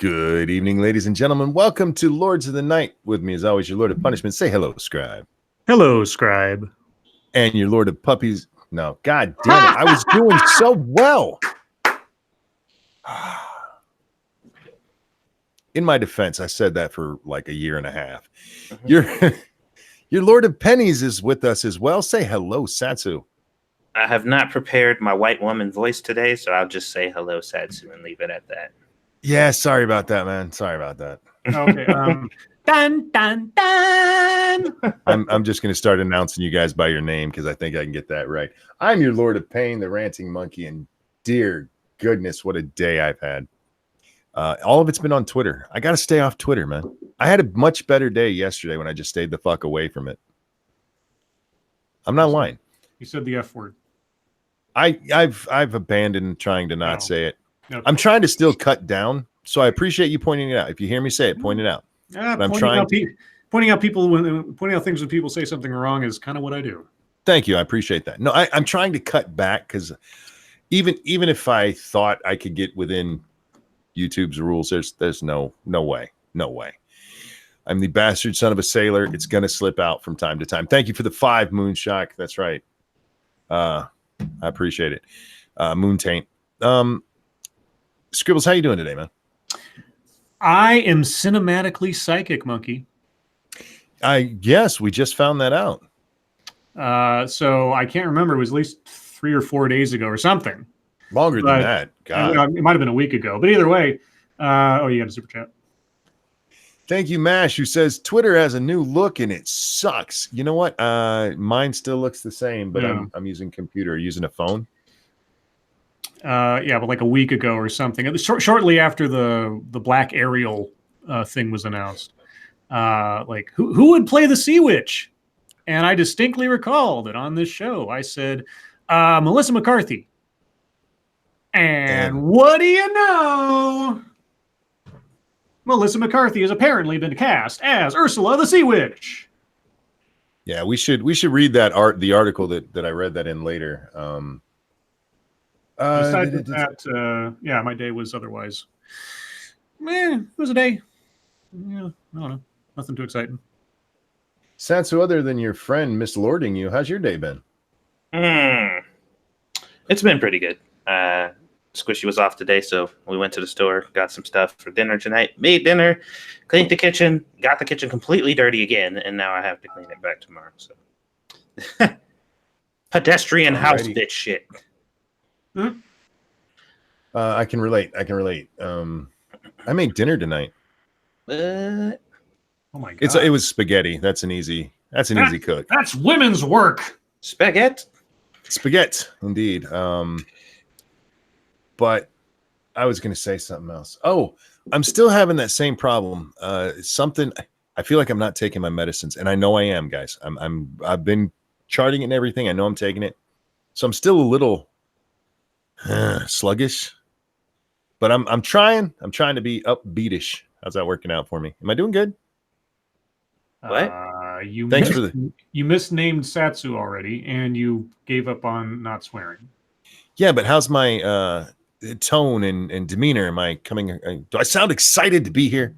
Good evening, ladies and gentlemen. Welcome to Lords of the Night. With me, as always, your Lord of Punishment. Say hello, Scribe. Hello, Scribe. And your Lord of Puppies. No, God damn it. I was doing so well. In my defense, I said that for like a year and a half. Your Lord of Pennies is with us as well. Say hello, Satsu. I have not prepared my white woman voice today, so I'll just say hello, Satsu, and leave it at that. Yeah, sorry about that, man. Sorry about that. Okay. Dun dun dun. I'm just going to start announcing you guys by your name because I think I can get that right. I'm your Lord of Pain, the Ranting Monkey, and dear goodness, what a day I've had. All of it's been on Twitter. I got to stay off Twitter, man. I had a much better day yesterday when I just stayed the fuck away from it. I'm not lying. You said the F word. I've abandoned trying to not say it. Okay. I'm trying to still cut down, so I appreciate you pointing it out. If you hear me say it, point it out. I'm trying pointing out things when people say something wrong is kind of what I do. Thank you. I appreciate that. No, I'm trying to cut back because even if I thought I could get within YouTube's rules, there's no way. I'm the bastard son of a sailor. It's gonna slip out from time to time. Thank you for the 5 Moonshock. That's right. I appreciate it. Moon Taint. Scribbles, how you doing today, man? I am cinematically psychic, monkey. Yes, we just found that out. So I can't remember. It was at least 3 or 4 days ago or something. Longer than that. God. It might have been a week ago. But either way, you got a super chat. Thank you, Mash, who says Twitter has a new look and it sucks. You know what? Mine still looks the same, but yeah. I'm using computer, using a phone. Yeah, but like a week ago or something. Shortly after the Black Ariel thing was announced. Like, who would play the Sea Witch? And I distinctly recall that on this show, I said, Melissa McCarthy. And what do you know? Melissa McCarthy has apparently been cast as Ursula the Sea Witch. Yeah, we should read the article that I read that in later. Besides that, yeah, my day was otherwise. It was a day. Yeah, I don't know. Nothing too exciting. Satsu, other than your friend mislording you, how's your day been? It's been pretty good. Squishy was off today, so we went to the store, got some stuff for dinner tonight, made dinner, cleaned the kitchen, got the kitchen completely dirty again, and now I have to clean it back tomorrow. So pedestrian house bitch shit. I can relate. I made dinner tonight. Oh my god! It was spaghetti. That's an easy cook. That's women's work. Spaghetti, indeed. But I was going to say something else. Oh, I'm still having that same problem. I feel like I'm not taking my medicines, and I know I am, guys. I've been charting it and everything. I know I'm taking it, so I'm still a little sluggish. But I'm trying to be upbeatish. How's that working out for me? Am I doing good? What? You misnamed Satsu already, and you gave up on not swearing. Yeah, but how's my tone and demeanor? Am I coming? Do I sound excited to be here?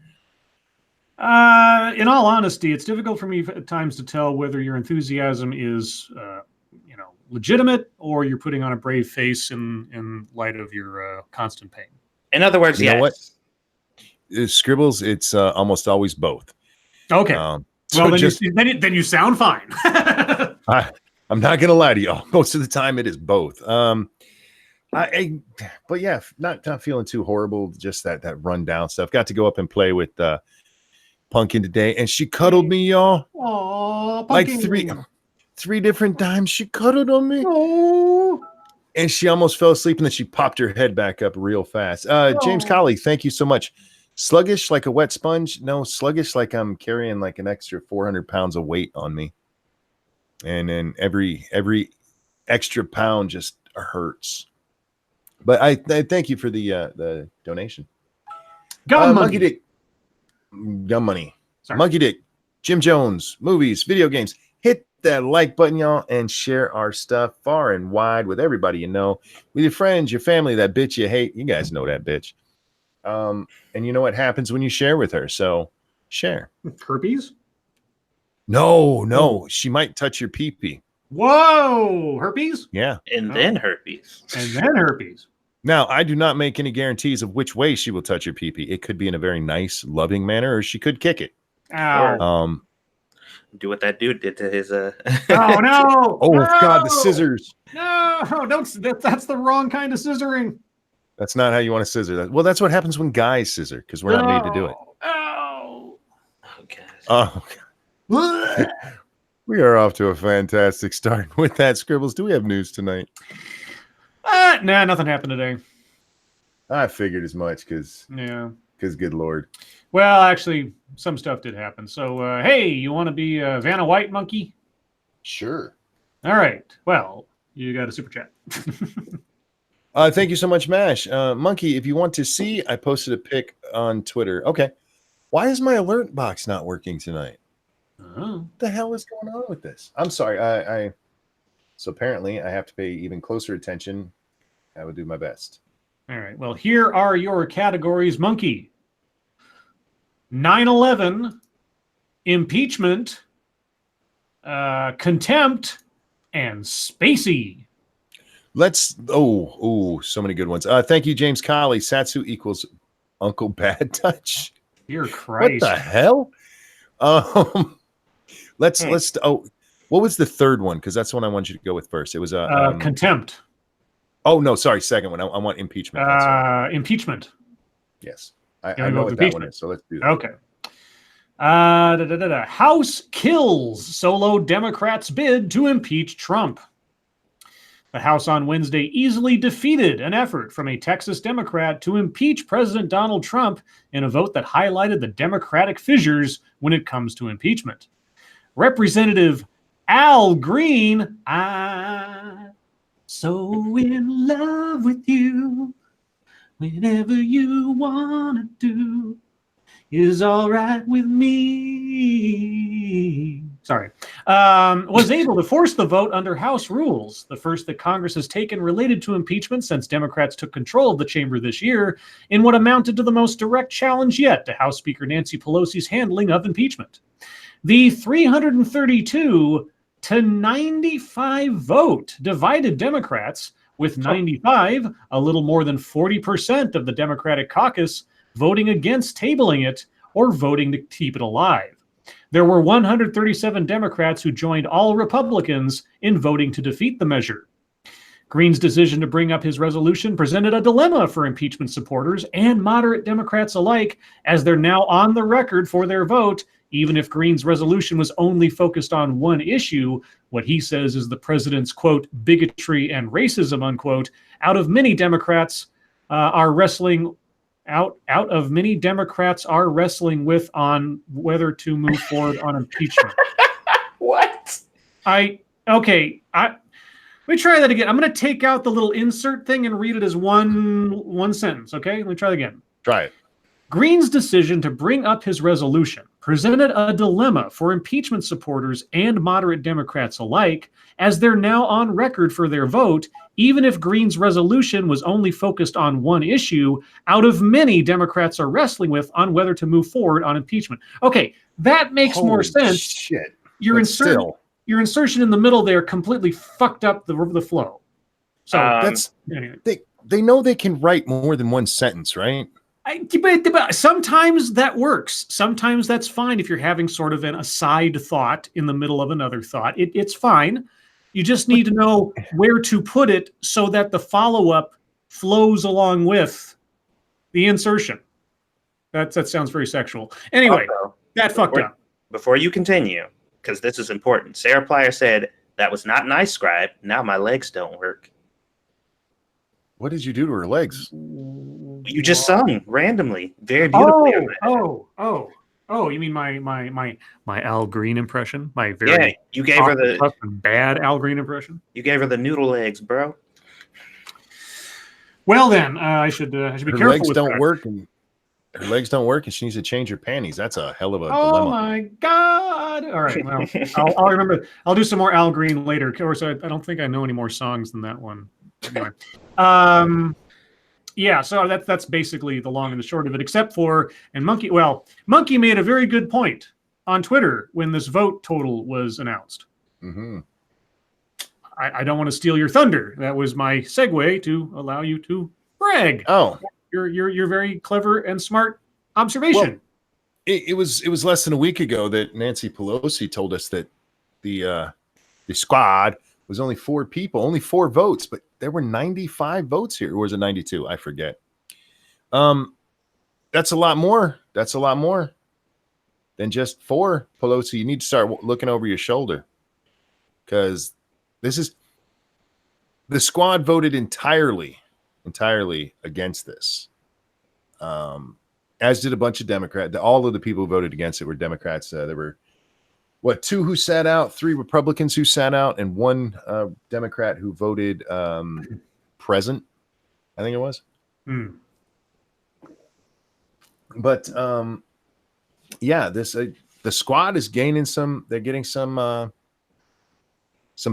In all honesty, it's difficult for me at times to tell whether your enthusiasm is, legitimate or you're putting on a brave face in light of your constant pain. In other words, you know what? Scribbles, it's almost always both. Okay. Well, then you sound fine. I'm not gonna lie to y'all. Most of the time, it is both. But yeah, not feeling too horrible. Just that rundown stuff. Got to go up and play with Pumpkin today, and she cuddled me, y'all. Aww, like three different times she cuddled on me. Aww. And she almost fell asleep, and then she popped her head back up real fast. James Colley, thank you so much. Sluggish like a wet sponge? No, sluggish like I'm carrying like an extra 400 pounds of weight on me. And then every extra pound just hurts. But I thank you for the donation. Monkey Dick. Gum money. Sorry. Monkey Dick. Jim Jones. Movies. Video games. Hit that like button, y'all, and share our stuff far and wide with everybody you know. With your friends, your family, that bitch you hate. You guys know that bitch. And you know what happens when you share with her. So share. Herpes? No. She might touch your pee-pee. Whoa! Herpes? Yeah. And then herpes. And then herpes. Now, I do not make any guarantees of which way she will touch your pee-pee. It could be in a very nice, loving manner, or she could kick it. Ow. Do what that dude did to his Oh, no! Oh, No! God, the scissors. No! That's the wrong kind of scissoring. That's not how you want to scissor that. Well, that's what happens when guys scissor, because we're not made to do it. Oh! okay. Oh, Oh! we are off to a fantastic start with that. Scribbles, do we have news tonight? Nah, nothing happened today. I figured as much, because good Lord. Well, actually, some stuff did happen. So, hey, you want to be Vanna White monkey? Sure. All right. Well, you got a super chat. Thank you so much, Mash. Monkey, if you want to see, I posted a pic on Twitter. Okay. Why is my alert box not working tonight? What the hell is going on with this? I'm sorry. So apparently I have to pay even closer attention. I would do my best. All right. Well, here are your categories, monkey. 9/11, impeachment, contempt, and spacey. Let's so many good ones. Thank you, James Colley. Satsu equals Uncle Bad Touch. Dear Christ. What the hell? Let's what was the third one? Because that's the one I want you to go with first. It was contempt. Oh no, sorry, second one. I want impeachment. That's right. Impeachment. Yes. I know what that one is, so let's do that. Okay. House kills solo Democrats' bid to impeach Trump. The House on Wednesday easily defeated an effort from a Texas Democrat to impeach President Donald Trump in a vote that highlighted the Democratic fissures when it comes to impeachment. Representative Al Green, I'm so in love with you. Whenever you want to do is all right with me. Sorry. Was able to force the vote under House rules, the first that Congress has taken related to impeachment since Democrats took control of the chamber this year, in what amounted to the most direct challenge yet to House Speaker Nancy Pelosi's handling of impeachment. The 332 to 95 vote divided Democrats, with 95, a little more than 40% of the Democratic caucus, voting against tabling it or voting to keep it alive. There were 137 Democrats who joined all Republicans in voting to defeat the measure. Green's decision to bring up his resolution presented a dilemma for impeachment supporters and moderate Democrats alike, as they're now on the record for their vote, even if Green's resolution was only focused on one issue, what he says is the president's, quote, bigotry and racism, unquote, out of many Democrats are wrestling with on whether to move forward on impeachment. What? Let me try that again. I'm going to take out the little insert thing and read it as one sentence, okay? Let me try that again. Try it. Green's decision to bring up his resolution presented a dilemma for impeachment supporters and moderate Democrats alike, as they're now on record for their vote, even if Green's resolution was only focused on one issue, out of many Democrats are wrestling with on whether to move forward on impeachment. Okay, that makes more sense. Shit. Your insertion in the middle there completely fucked up the flow. So anyway. They know they can write more than one sentence, right? But sometimes that works. Sometimes that's fine if you're having sort of an aside thought in the middle of another thought. It's fine. You just need to know where to put it so that the follow-up flows along with the insertion. That sounds very sexual. Anyway, that fucked up. Before you continue, because this is important, Sarah Plyer said, that was not nice, Scribe. Now my legs don't work. What did you do to her legs? You just sung randomly, very beautifully. Oh! You mean my Al Green impression? My very you gave her the bad Al Green impression. You gave her the noodle legs, bro. Well then, I should be careful. Her legs don't work, and she needs to change her panties. That's a hell of a dilemma. Oh my God! All right, well, I'll remember. I'll do some more Al Green later. Of course, I don't think I know any more songs than that one. Anyway, Yeah, so that's basically the long and the short of it, except for, and Monkey made a very good point on Twitter when this vote total was announced. Mm-hmm. I don't want to steal your thunder. That was my segue to allow you to brag. Oh, your very clever and smart observation. Well, it was less than a week ago that Nancy Pelosi told us that the squad was only 4 people, only 4 votes, but there were 95 votes here. Or was it 92? I forget. That's a lot more. That's a lot more than just 4, Pelosi. You need to start looking over your shoulder, because the squad voted entirely against this. As did a bunch of Democrats. All of the people who voted against it were Democrats. There were 2 who sat out, 3 Republicans who sat out, and 1 Democrat who voted present, I think it was. But yeah, the squad is gaining some. They're getting some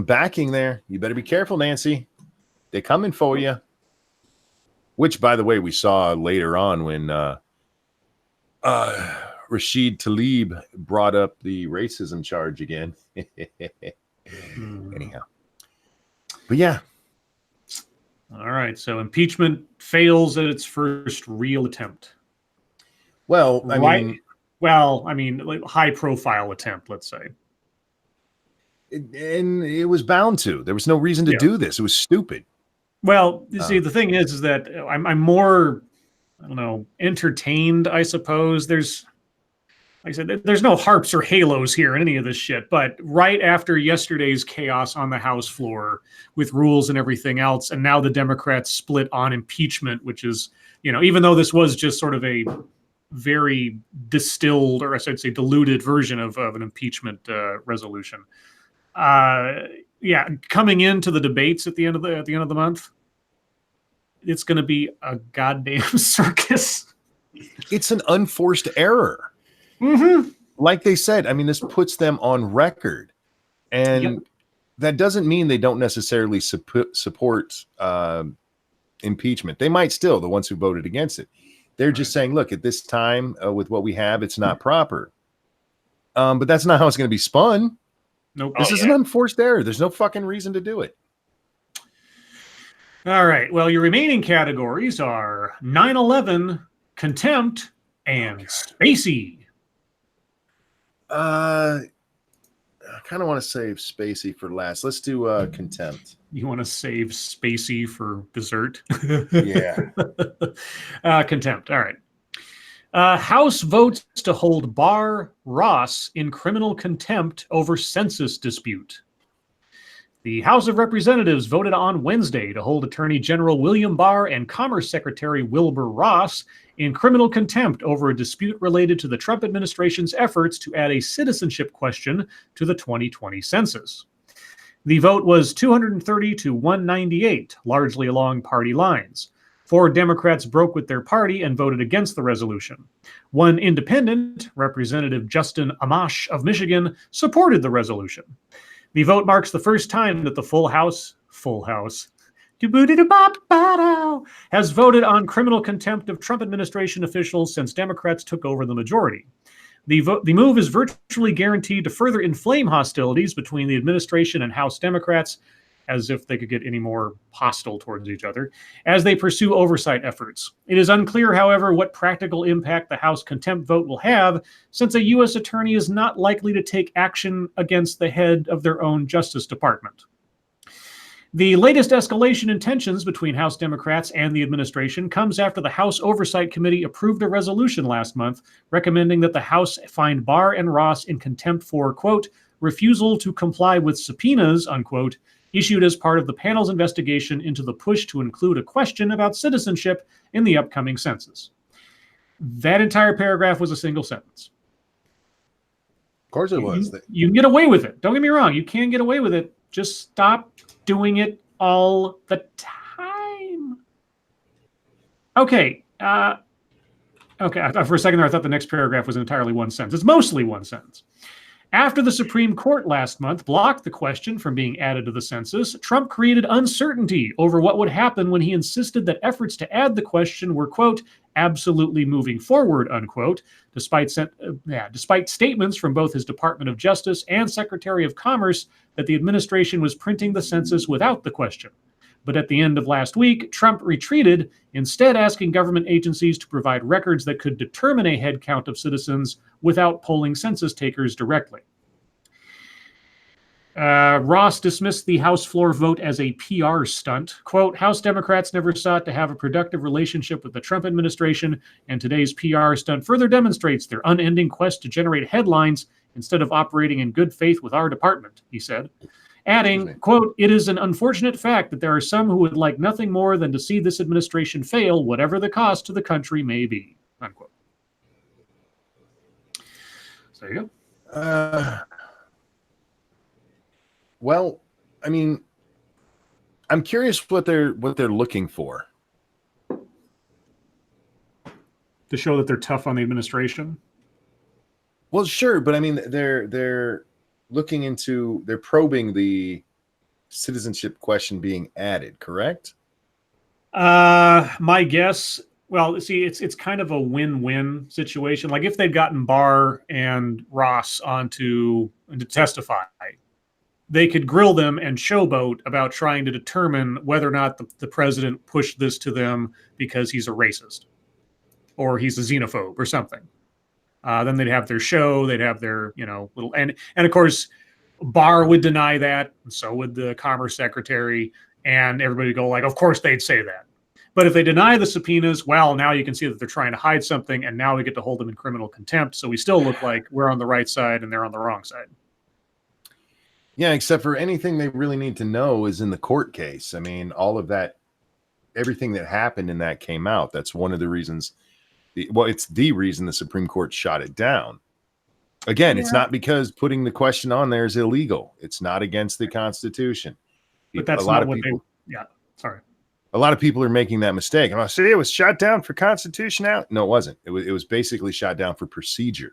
backing there. You better be careful, Nancy. They're coming for you. Which, by the way, we saw later on when Rashid Tlaib brought up the racism charge again. Anyhow. But yeah. All right. So impeachment fails at its first real attempt. Well, I mean, like high profile attempt, let's say. And it was bound to. There was no reason to do this. It was stupid. Well, you see, the thing is that I'm more, I don't know, entertained, I suppose. Like I said, there's no harps or halos here in any of this shit. But right after yesterday's chaos on the House floor with rules and everything else, and now the Democrats split on impeachment, which is, even though this was just sort of a very distilled, or I should say diluted version of an impeachment resolution. Coming into the debates at the end of the month, it's going to be a goddamn circus. It's an unforced error. Mm-hmm. Like they said, I mean, this puts them on record, and that doesn't mean they don't necessarily support impeachment. They might still, the ones who voted against it. They're just saying, look, at this time, with what we have, it's not proper. But that's not how it's going to be spun. Nope. This is an unforced error. There's no fucking reason to do it. All right. Well, your remaining categories are 9/11, contempt, and Spacey. I kind of want to save Spacey for last. Let's do contempt. You want to save Spacey for dessert? Yeah. Contempt. All right. House votes to hold Barr Ross in criminal contempt over census dispute. The House of Representatives voted on Wednesday to hold Attorney General William Barr and Commerce Secretary Wilbur Ross in criminal contempt over a dispute related to the Trump administration's efforts to add a citizenship question to the 2020 census. The vote was 230 to 198, largely along party lines. 4 Democrats broke with their party and voted against the resolution. 1 independent, Representative Justin Amash of Michigan, supported the resolution. The vote marks the first time that the full House, has voted on criminal contempt of Trump administration officials since Democrats took over the majority. The move is virtually guaranteed to further inflame hostilities between the administration and House Democrats, as if they could get any more hostile towards each other, as they pursue oversight efforts. It is unclear, however, what practical impact the House contempt vote will have, since a U.S. attorney is not likely to take action against the head of their own Justice Department. The latest escalation in tensions between House Democrats and the administration comes after the House Oversight Committee approved a resolution last month recommending that the House find Barr and Ross in contempt for, quote, refusal to comply with subpoenas, unquote, issued as part of the panel's investigation into the push to include a question about citizenship in the upcoming census. That entire paragraph was a single sentence. Of course it was. You can get away with it. Don't get me wrong. You can get away with it. Just stop doing it all the time. Okay. For a second there, I thought the next paragraph was entirely one sentence. It's mostly one sentence. After the Supreme Court last month blocked the question from being added to the census, Trump created uncertainty over what would happen when he insisted that efforts to add the question were, quote, absolutely moving forward, unquote, despite statements from both his Department of Justice and Secretary of Commerce that the administration was printing the census without the question. But at the end of last week, Trump retreated, instead asking government agencies to provide records that could determine a head count of citizens without polling census takers directly. Ross dismissed the House floor vote as a PR stunt. Quote, House Democrats never sought to have a productive relationship with the Trump administration, and today's PR stunt further demonstrates their unending quest to generate headlines instead of operating in good faith with our department, he said. Adding, quote, it is an unfortunate fact that there are some who would like nothing more than to see this administration fail, whatever the cost to the country may be, unquote. So there you go. Well, I mean, I'm curious what they're looking for. To show that they're tough on the administration? Well, sure, but I mean, they're looking into, they're probing the citizenship question being added, correct? My guess, well, see, it's kind of a win-win situation. Like if they'd gotten Barr and Ross to testify, they could grill them and showboat about trying to determine whether or not the president pushed this to them because he's a racist or he's a xenophobe or something. Then they'd have their show, they'd have their, little, and of course, Barr would deny that, and so would the Commerce Secretary, and everybody would go like, of course they'd say that. But if they deny the subpoenas, well, now you can see that they're trying to hide something, and now we get to hold them in criminal contempt, so we still look like we're on the right side and they're on the wrong side. Yeah, except for anything they really need to know is in the court case. I mean, all of that, everything that happened in that came out. That's one of the reasons. It's the reason the Supreme Court shot it down. Again, It's not because putting the question on there is illegal. It's not against the Constitution. But that's not what they. Yeah, sorry. A lot of people are making that mistake. And I say it was shot down for constitutionality. No, it wasn't. It was basically shot down for procedure.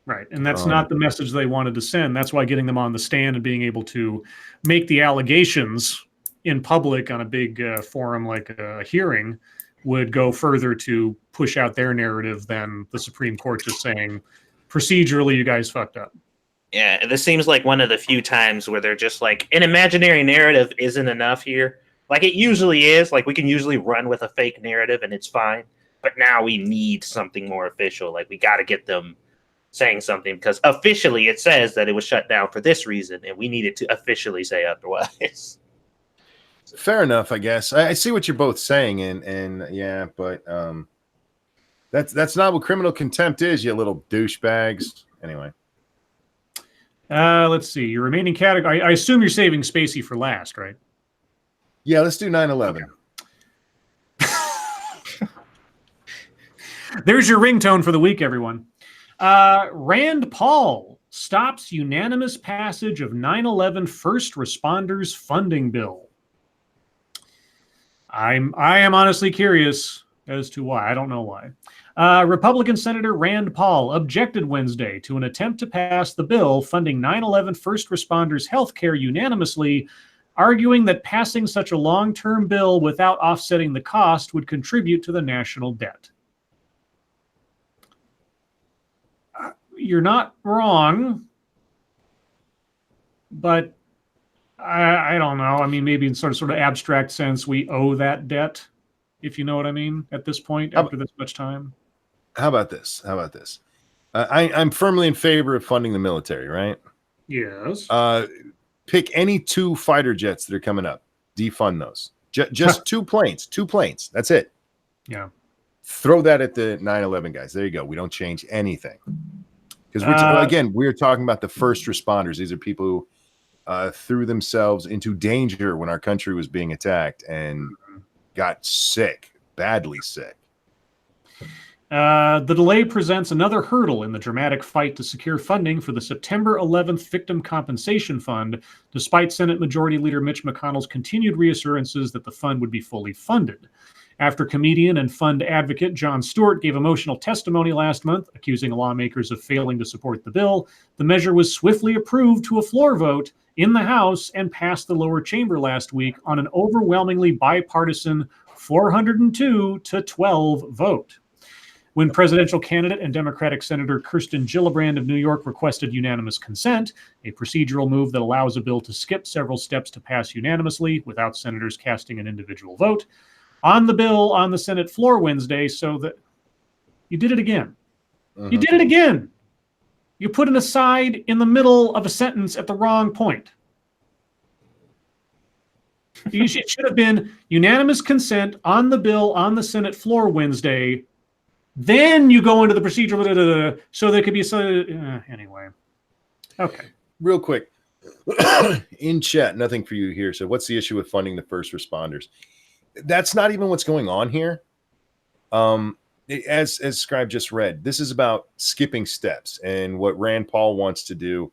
Right, and that's not the message they wanted to send. That's why getting them on the stand and being able to make the allegations in public on a big forum like a hearing would go further to push out their narrative than the Supreme Court just saying, procedurally, you guys fucked up. Yeah, this seems like one of the few times where they're just like, an imaginary narrative isn't enough here. Like it usually is. Like we can usually run with a fake narrative and it's fine. But now we need something more official. Like we got to get them saying something because officially it says that it was shut down for this reason and we needed to officially say otherwise. Fair enough, I guess. I see what you're both saying, and yeah, but that's not what criminal contempt is, you little douchebags. Anyway, let's see your remaining category. I assume you're saving Spacey for last, right? Yeah, let's do 9/11. Okay. There's your ringtone for the week, everyone. Rand Paul stops unanimous passage of 9/11 first responders funding bill. I am honestly curious as to why. I don't know why. Republican Senator Rand Paul objected Wednesday to an attempt to pass the bill funding 9/11 first responders health care unanimously, arguing that passing such a long-term bill without offsetting the cost would contribute to the national debt. You're not wrong, but I don't know. I mean, maybe in sort of abstract sense, we owe that debt, if you know what I mean, at this point, after this much time. How about this? I'm firmly in favor of funding the military, right? Yes. Pick any 2 fighter jets that are coming up. Defund those. Just 2 planes. 2 planes. That's it. Yeah. Throw that at the 9/11 guys. There you go. We don't change anything. Because we're talking about the first responders. These are people who threw themselves into danger when our country was being attacked and got sick, badly sick. The delay presents another hurdle in the dramatic fight to secure funding for the September 11th Victim Compensation Fund, despite Senate Majority Leader Mitch McConnell's continued reassurances that the fund would be fully funded. After comedian and fund advocate Jon Stewart gave emotional testimony last month, accusing lawmakers of failing to support the bill, the measure was swiftly approved to a floor vote in the House and passed the lower chamber last week on an overwhelmingly bipartisan 402 to 12 vote. When presidential candidate and Democratic Senator Kirsten Gillibrand of New York requested unanimous consent, a procedural move that allows a bill to skip several steps to pass unanimously without senators casting an individual vote, on the bill on the Senate floor Wednesday, so that you did it again. You did it again. You put an aside in the middle of a sentence at the wrong point. It should have been unanimous consent on the bill on the Senate floor Wednesday. Then you go into the procedural, so there could be anyway. Okay. Real quick, in chat, nothing for you here. So, what's the issue with funding the first responders? That's not even what's going on here. As Scribe just read, this is about skipping steps, and what Rand Paul wants to do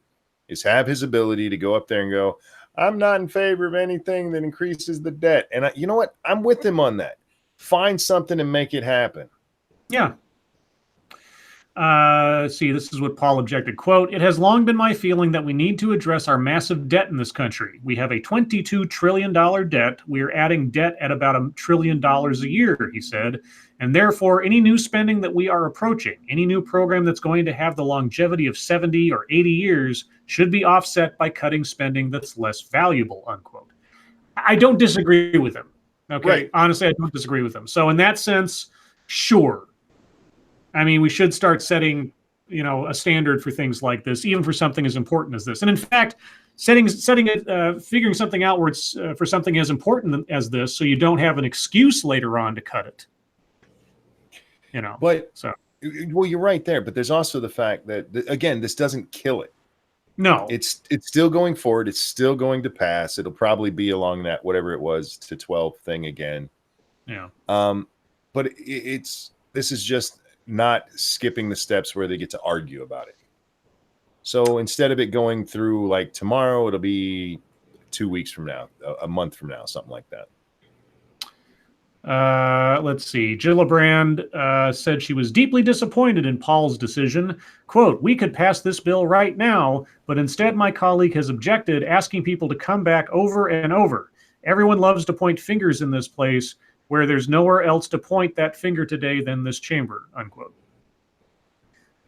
is have his ability to go up there and go, "I'm not in favor of anything that increases the debt." And you know what? I'm with him on that. Find something and make it happen. Yeah. See, this is what Paul objected. Quote, "It has long been my feeling that we need to address our massive debt in this country. We have a $22 trillion debt. We are adding debt at about $1 trillion a year," he said. "And therefore, any new spending that we are approaching, any new program that's going to have the longevity of 70 or 80 years should be offset by cutting spending that's less valuable," unquote. I don't disagree with him. Okay. Right. Honestly, I don't disagree with him. So in that sense, sure. I mean, we should start setting, a standard for things like this, even for something as important as this. And in fact, figuring something out where it's for something as important as this, so you don't have an excuse later on to cut it. But well, you're right there. But there's also the fact that again, this doesn't kill it. No, it's still going forward. It's still going to pass. It'll probably be along that whatever it was to 12 thing again. Yeah. But this is just not skipping the steps where they get to argue about it. So instead of it going through like tomorrow, it'll be 2 weeks from now, a month from now, something like that. Let's see. Gillibrand said she was deeply disappointed in Paul's decision. Quote, "We could pass this bill right now, but instead my colleague has objected, asking people to come back over and over. Everyone loves to point fingers in this place where there's nowhere else to point that finger today than this chamber," unquote.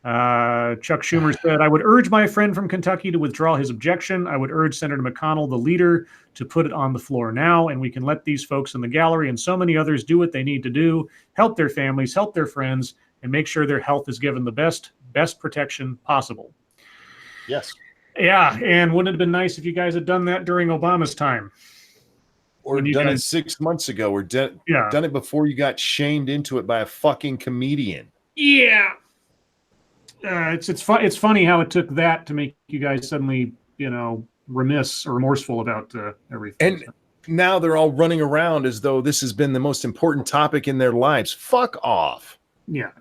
Chuck Schumer said, "I would urge my friend from Kentucky to withdraw his objection. I would urge Senator McConnell, the leader, to put it on the floor now, and we can let these folks in the gallery and so many others do what they need to do, help their families, help their friends, and make sure their health is given the best protection possible." Yes. Yeah, and wouldn't it have been nice if you guys had done that during Obama's time? Or done it 6 months ago, or done it before you got shamed into it by a fucking comedian. Yeah. It's funny how it took that to make you guys suddenly, remiss or remorseful about everything. And now they're all running around as though this has been the most important topic in their lives. Fuck off. Yeah,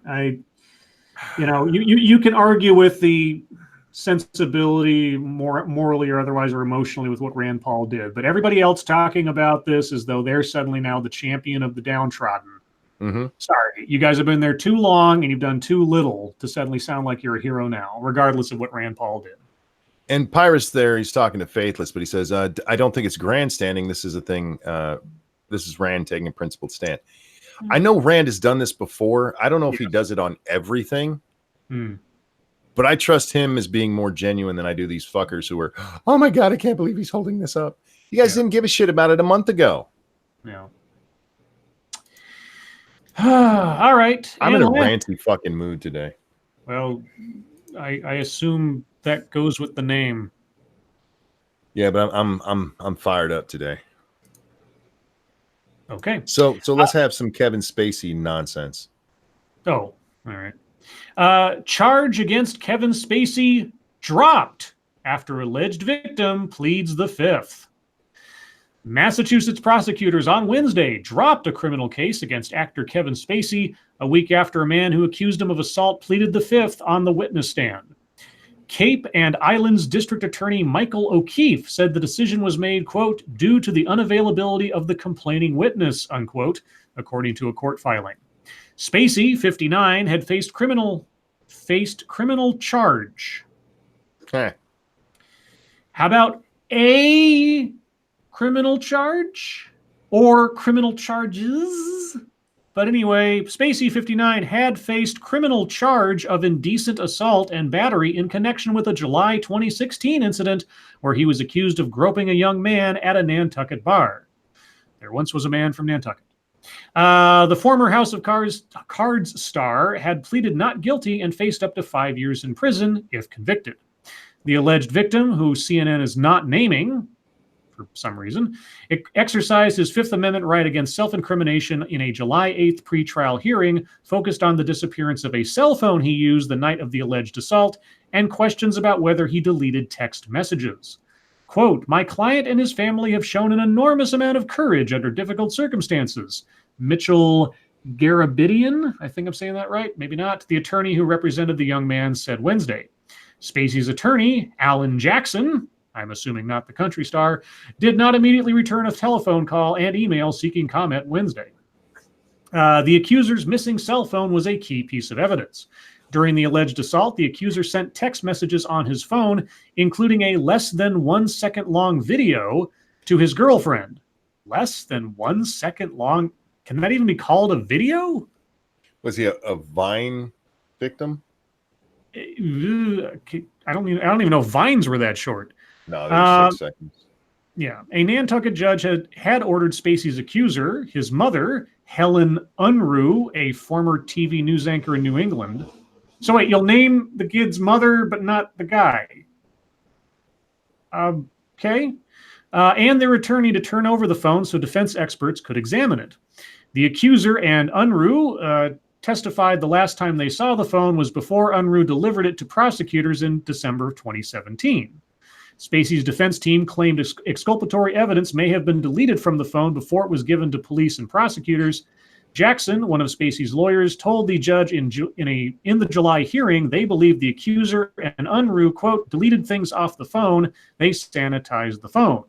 you can argue with the sensibility, morally or otherwise, or emotionally, with what Rand Paul did, but everybody else talking about this as though they're suddenly now the champion of the downtrodden. Mm-hmm. Sorry, you guys have been there too long and you've done too little to suddenly sound like you're a hero now, regardless of what Rand Paul did. And Pyrus there, he's talking to Faithless, but he says, I don't think it's grandstanding. This is a thing. This is Rand taking a principled stand. I know Rand has done this before. I don't know if he does it on everything, but I trust him as being more genuine than I do these fuckers who are, "Oh my God, I can't believe he's holding this up." You guys didn't give a shit about it a month ago. Yeah. All right. I'm in a ranty fucking mood today. Well, I assume that goes with the name. Yeah, but I'm fired up today. Okay. So let's have some Kevin Spacey nonsense. Oh, all right. Charge against Kevin Spacey dropped after alleged victim pleads the fifth. Massachusetts prosecutors on Wednesday dropped a criminal case against actor Kevin Spacey a week after a man who accused him of assault pleaded the fifth on the witness stand. Cape and Islands District Attorney Michael O'Keefe said the decision was made, quote, due to the unavailability of the complaining witness, unquote, according to a court filing. Spacey, 59, had faced criminal charge. Okay. How about a criminal charge or criminal charges? But anyway, Spacey, 59, had faced criminal charge of indecent assault and battery in connection with a July 2016 incident where he was accused of groping a young man at a Nantucket bar. There once was a man from Nantucket. The former House of Cards star had pleaded not guilty and faced up to 5 years in prison if convicted. The alleged victim, who CNN is not naming for some reason, exercised his Fifth Amendment right against self-incrimination in a July 8th pretrial hearing focused on the disappearance of a cell phone he used the night of the alleged assault and questions about whether he deleted text messages. Quote, my client and his family have shown an enormous amount of courage under difficult circumstances. Mitchell Garabidian, I think I'm saying that right, maybe not, the attorney who represented the young man said Wednesday. Spacey's attorney, Alan Jackson, I'm assuming not the country star, did not immediately return a telephone call and email seeking comment Wednesday. The accuser's missing cell phone was a key piece of evidence. During the alleged assault, the accuser sent text messages on his phone, including a less than 1 second long video to his girlfriend. Less than 1 second long? Can that even be called a video? Was he a Vine victim? I don't even know Vines were that short. No, they're 6 seconds. Yeah. A Nantucket judge had ordered Spacey's accuser, his mother, Helen Unruh, a former TV news anchor in New England. So wait, you'll name the kid's mother, but not the guy. Okay. And their attorney to turn over the phone so defense experts could examine it. The accuser and Unruh testified the last time they saw the phone was before Unruh delivered it to prosecutors in December of 2017. Spacey's defense team claimed exculpatory evidence may have been deleted from the phone before it was given to police and prosecutors. Jackson, one of Spacey's lawyers, told the judge in the July hearing they believed the accuser and Unruh, quote, deleted things off the phone. They sanitized the phone.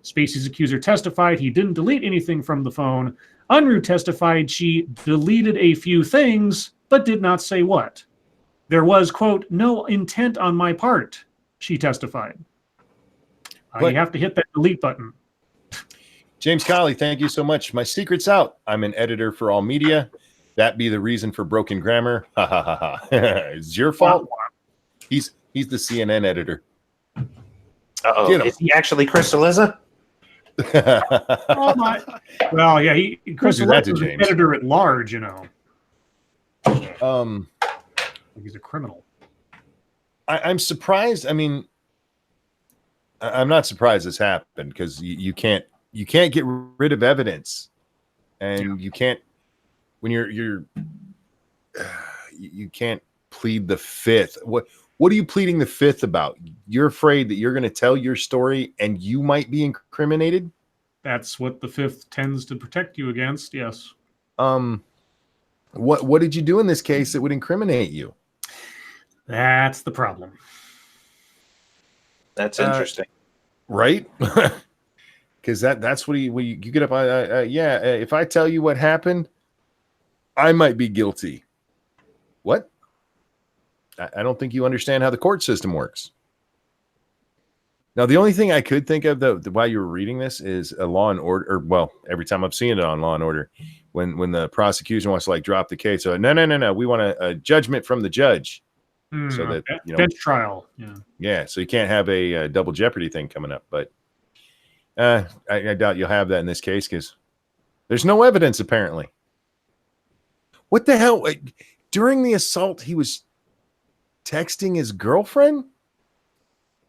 Spacey's accuser testified he didn't delete anything from the phone. Unruh testified she deleted a few things, but did not say what. There was, quote, no intent on my part, she testified. You have to hit that delete button. James Colley, thank you so much. My secret's out. I'm an editor for All Media. That be the reason for broken grammar. Ha ha ha ha. It's your fault. He's the CNN editor. Uh-oh. Is he actually Chris Eliza? Oh my. Well, yeah, Chris Eliza is an editor at large, you know. He's a criminal. I'm surprised. I mean, I'm not surprised this happened because you can't get rid of evidence, and you can't when you can't plead the fifth. What are you pleading the fifth about? You're afraid that you're going to tell your story and you might be incriminated? That's what the fifth tends to protect you against. Yes. What did you do in this case that would incriminate you? That's the problem. That's interesting, right? Because that's what you get up. If I tell you what happened, I might be guilty. What? I don't think you understand how the court system works. Now, the only thing I could think of though while you were reading this is a Law and Order. Or, well, every time I've seen it on Law and Order, when the prosecution wants to drop the case, so no, we want a judgment from the judge. So that bench trial, yeah. So you can't have a double jeopardy thing coming up. But I doubt you'll have that in this case because there's no evidence apparently. What the hell? During the assault, he was texting his girlfriend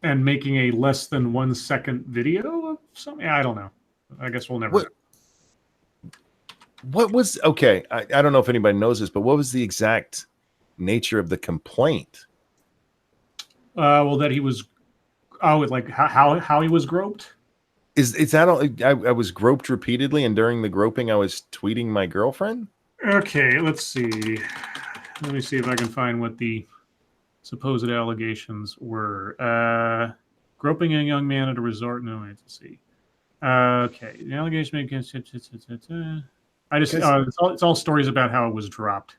and making a less than 1 second video of something. I don't know. I guess we'll never. What was okay? I don't know if anybody knows this, but what was the exact nature of the complaint? Well, that he was, like how he was groped. Is that all? I was groped repeatedly, and during the groping, I was tweeting my girlfriend. Okay, let's see. Let me see if I can find what the supposed allegations were groping a young man at a resort. No, wait, let's see. Okay, the allegation against. I just it's all stories about how it was dropped.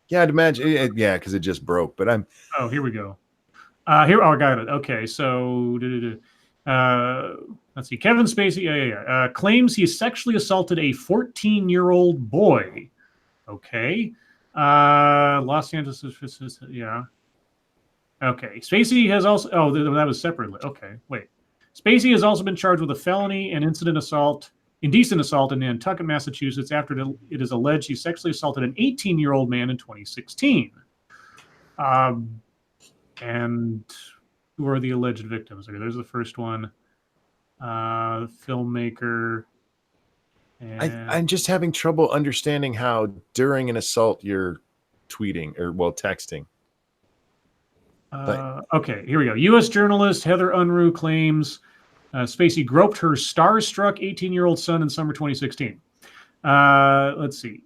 Yeah, I'd imagine. Yeah, because it just broke. But I'm. Oh, here we go. Here, I got it. Okay, so let's see. Kevin Spacey, claims he sexually assaulted a 14-year-old boy. Okay, Los Angeles, yeah. Okay, Spacey has also. Oh, that was separately. Okay, wait. Spacey has also been charged with a felony and indecent assault in Nantucket, Massachusetts, after it is alleged he sexually assaulted an 18-year-old man in 2016. And who are the alleged victims? Okay, there's the first one. Filmmaker. I'm just having trouble understanding how during an assault you're tweeting or texting. Okay, here we go. U.S. journalist Heather Unruh claims Spacey groped her starstruck 18-year-old son in summer 2016. Let's see.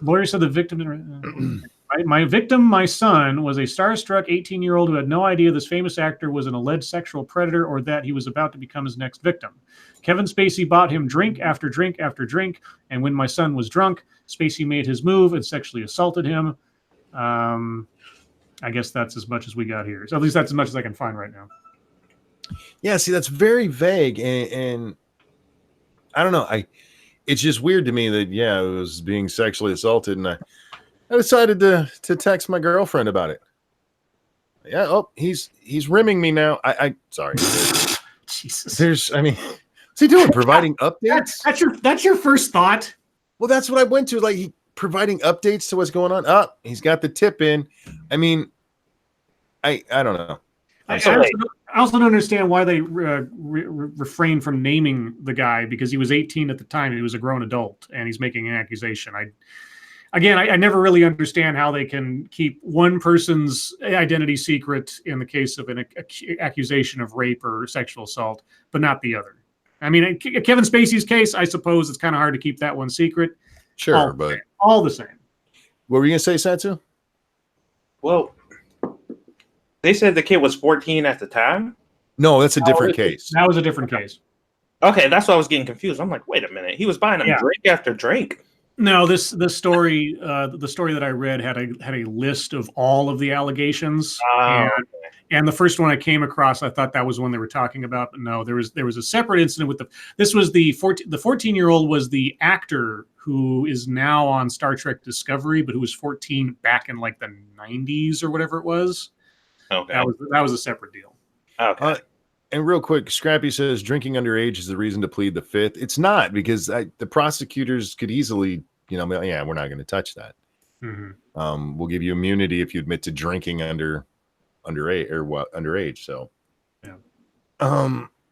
Lawyer said the victim... My victim, my son, was a starstruck 18-year-old who had no idea this famous actor was an alleged sexual predator or that he was about to become his next victim. Kevin Spacey bought him drink after drink after drink, and when my son was drunk, Spacey made his move and sexually assaulted him. I guess that's as much as we got here. So at least that's as much as I can find right now. Yeah, see, that's very vague, and I don't know. It's just weird to me that it was being sexually assaulted, and I decided to text my girlfriend about it. Yeah, oh, he's rimming me now. I sorry. Jesus. What's he doing? Providing updates? That's your first thought. Well, that's what I went to. Like, he providing updates to what's going on. Oh, he's got the tip in. I mean, I don't know. I also don't understand why they refrain from naming the guy, because he was 18 at the time. He was a grown adult, and he's making an accusation. I never really understand how they can keep one person's identity secret in the case of an accusation of rape or sexual assault, but not the other. I mean, Kevin Spacey's case, I suppose it's kind of hard to keep that one secret. Sure, but all the same. What were you going to say, Satsu? Well, they said the kid was 14 at the time. No, that's a different case. That was a different case. Okay, that's why I was getting confused. I'm like, wait a minute. He was buying him drink after drink. No, this story, the story that I read had a list of all of the allegations, and the first one I came across, I thought that was one they were talking about, but no, there was a separate incident with the 14-year-old was the actor who is now on Star Trek Discovery, but who was 14 back in like the 90s or whatever it was. Okay, that was a separate deal. Okay. And real quick, Scrappy says drinking underage is the reason to plead the fifth. It's not, because the prosecutors could easily, we're not going to touch that. Mm-hmm. We'll give you immunity if you admit to drinking underage. So,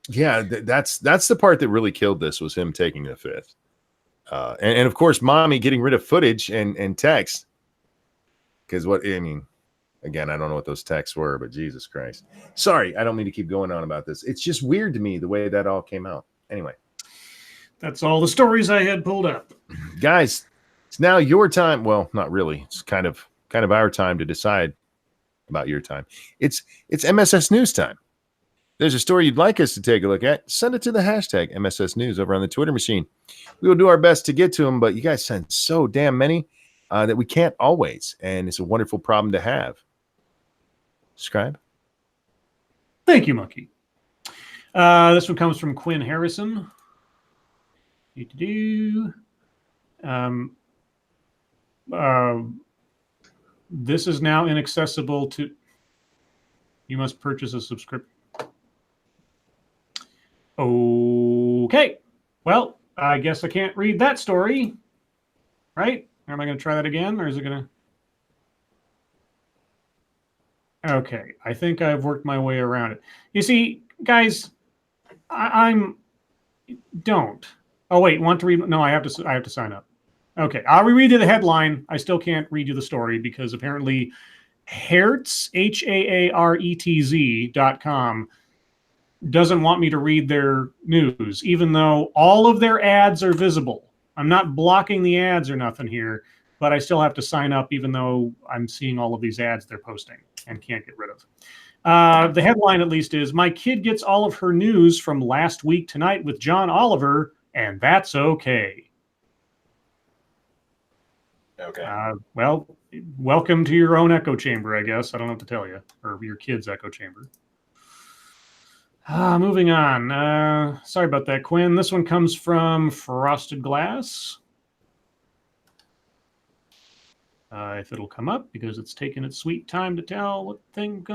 that's the part that really killed this, was him taking the fifth. And of course, mommy getting rid of footage and text. Because again, I don't know what those texts were, but Jesus Christ. Sorry, I don't mean to keep going on about this. It's just weird to me the way that all came out. Anyway. That's all the stories I had pulled up. Guys, it's now your time. Well, not really. It's kind of our time to decide about your time. It's MSS News time. There's a story you'd like us to take a look at. Send it to the hashtag MSS News over on the Twitter machine. We will do our best to get to them, but you guys send so damn many that we can't always. And it's a wonderful problem to have. Scribe. Thank you, Monkey. This one comes from Quinn Harrison. This is now inaccessible to. You must purchase a subscription. Okay. Well, I guess I can't read that story. Right? Or am I going to try that again, or is it going to? Okay, I think I've worked my way around it. You see, guys, don't. Oh wait, want to read? No, I have to sign up. Okay, I'll reread you the headline. I still can't read you the story because apparently Haartz, HAARETZ.com doesn't want me to read their news, even though all of their ads are visible. I'm not blocking the ads or nothing here. but I still have to sign up even though I'm seeing all of these ads they're posting and can't get rid of. The headline, at least, is "My kid gets all of her news from last week tonight with John Oliver, and that's okay." Okay. Well, welcome to your own echo chamber, I guess. I don't know what to tell you, or your kid's echo chamber. Moving on. Sorry about that, Quinn. This one comes from Frosted Glass. If it'll come up, because it's taking its sweet time to tell what thing.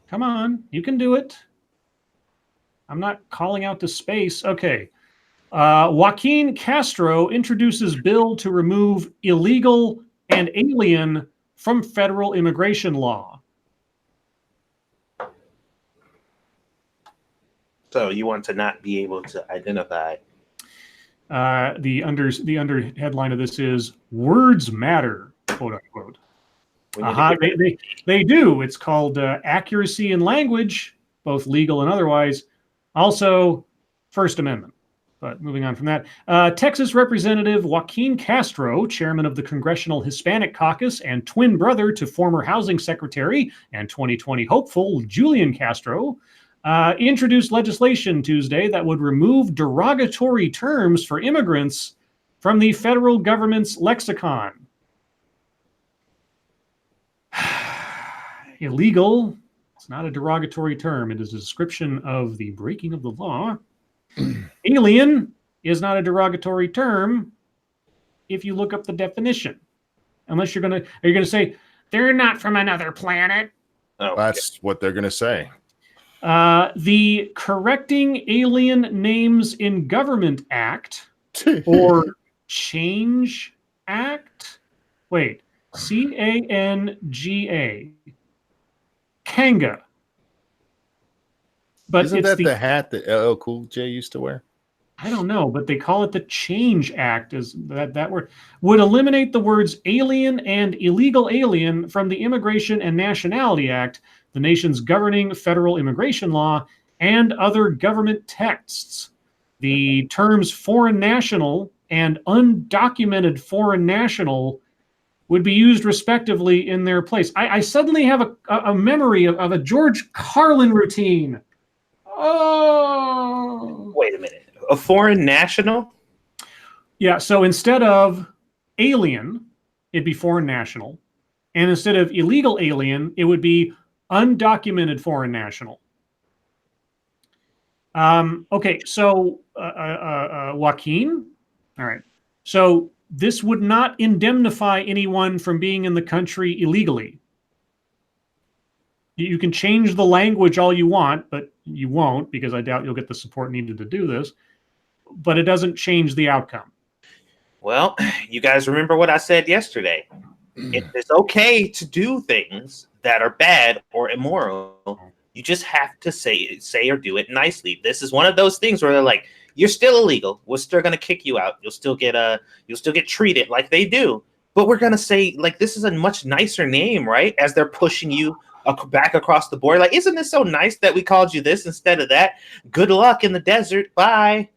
Come on, you can do it. I'm not calling out to space. Okay. Joaquin Castro introduces bill to remove illegal and alien from federal immigration law. So you want to not be able to identify. The under headline of this is "Words Matter," quote unquote. They do. It's called accuracy in language, both legal and otherwise. Also, First Amendment. But moving on from that, Texas Representative Joaquin Castro, chairman of the Congressional Hispanic Caucus and twin brother to former Housing Secretary and 2020 hopeful Julian Castro, introduced legislation Tuesday that would remove derogatory terms for immigrants from the federal government's lexicon. Illegal, it's not a derogatory term. It is a description of the breaking of the law. Alien is not a derogatory term if you look up the definition. Unless are you gonna say they're not from another planet? Oh, That's what they're gonna say. The Correcting Alien Names in Government Act or Change Act. Wait, CANGA. Kanga. But isn't that the hat that LL Cool J used to wear? I don't know, but they call it the Change Act. Is that word would eliminate the words alien and illegal alien from the Immigration and Nationality Act, the nation's governing federal immigration law, and other government texts. The terms foreign national and undocumented foreign national would be used respectively in their place. I suddenly have a memory of a George Carlin routine. Oh. Wait a minute. A foreign national? Yeah, so instead of alien, it'd be foreign national. And instead of illegal alien, it would be undocumented foreign national. Okay, so Joaquin, all right. So this would not indemnify anyone from being in the country illegally. You can change the language all you want, but you won't, because I doubt you'll get the support needed to do this. But it doesn't change the outcome. Well, you guys remember what I said yesterday. It's okay to do things that are bad or immoral. You just have to say or do it nicely. This is one of those things where they're like, you're still illegal. We're still going to kick you out. You'll still get treated like they do. But we're going to say, like, this is a much nicer name, right? As they're pushing you back across the board. Like, isn't this so nice that we called you this instead of that? Good luck in the desert. Bye.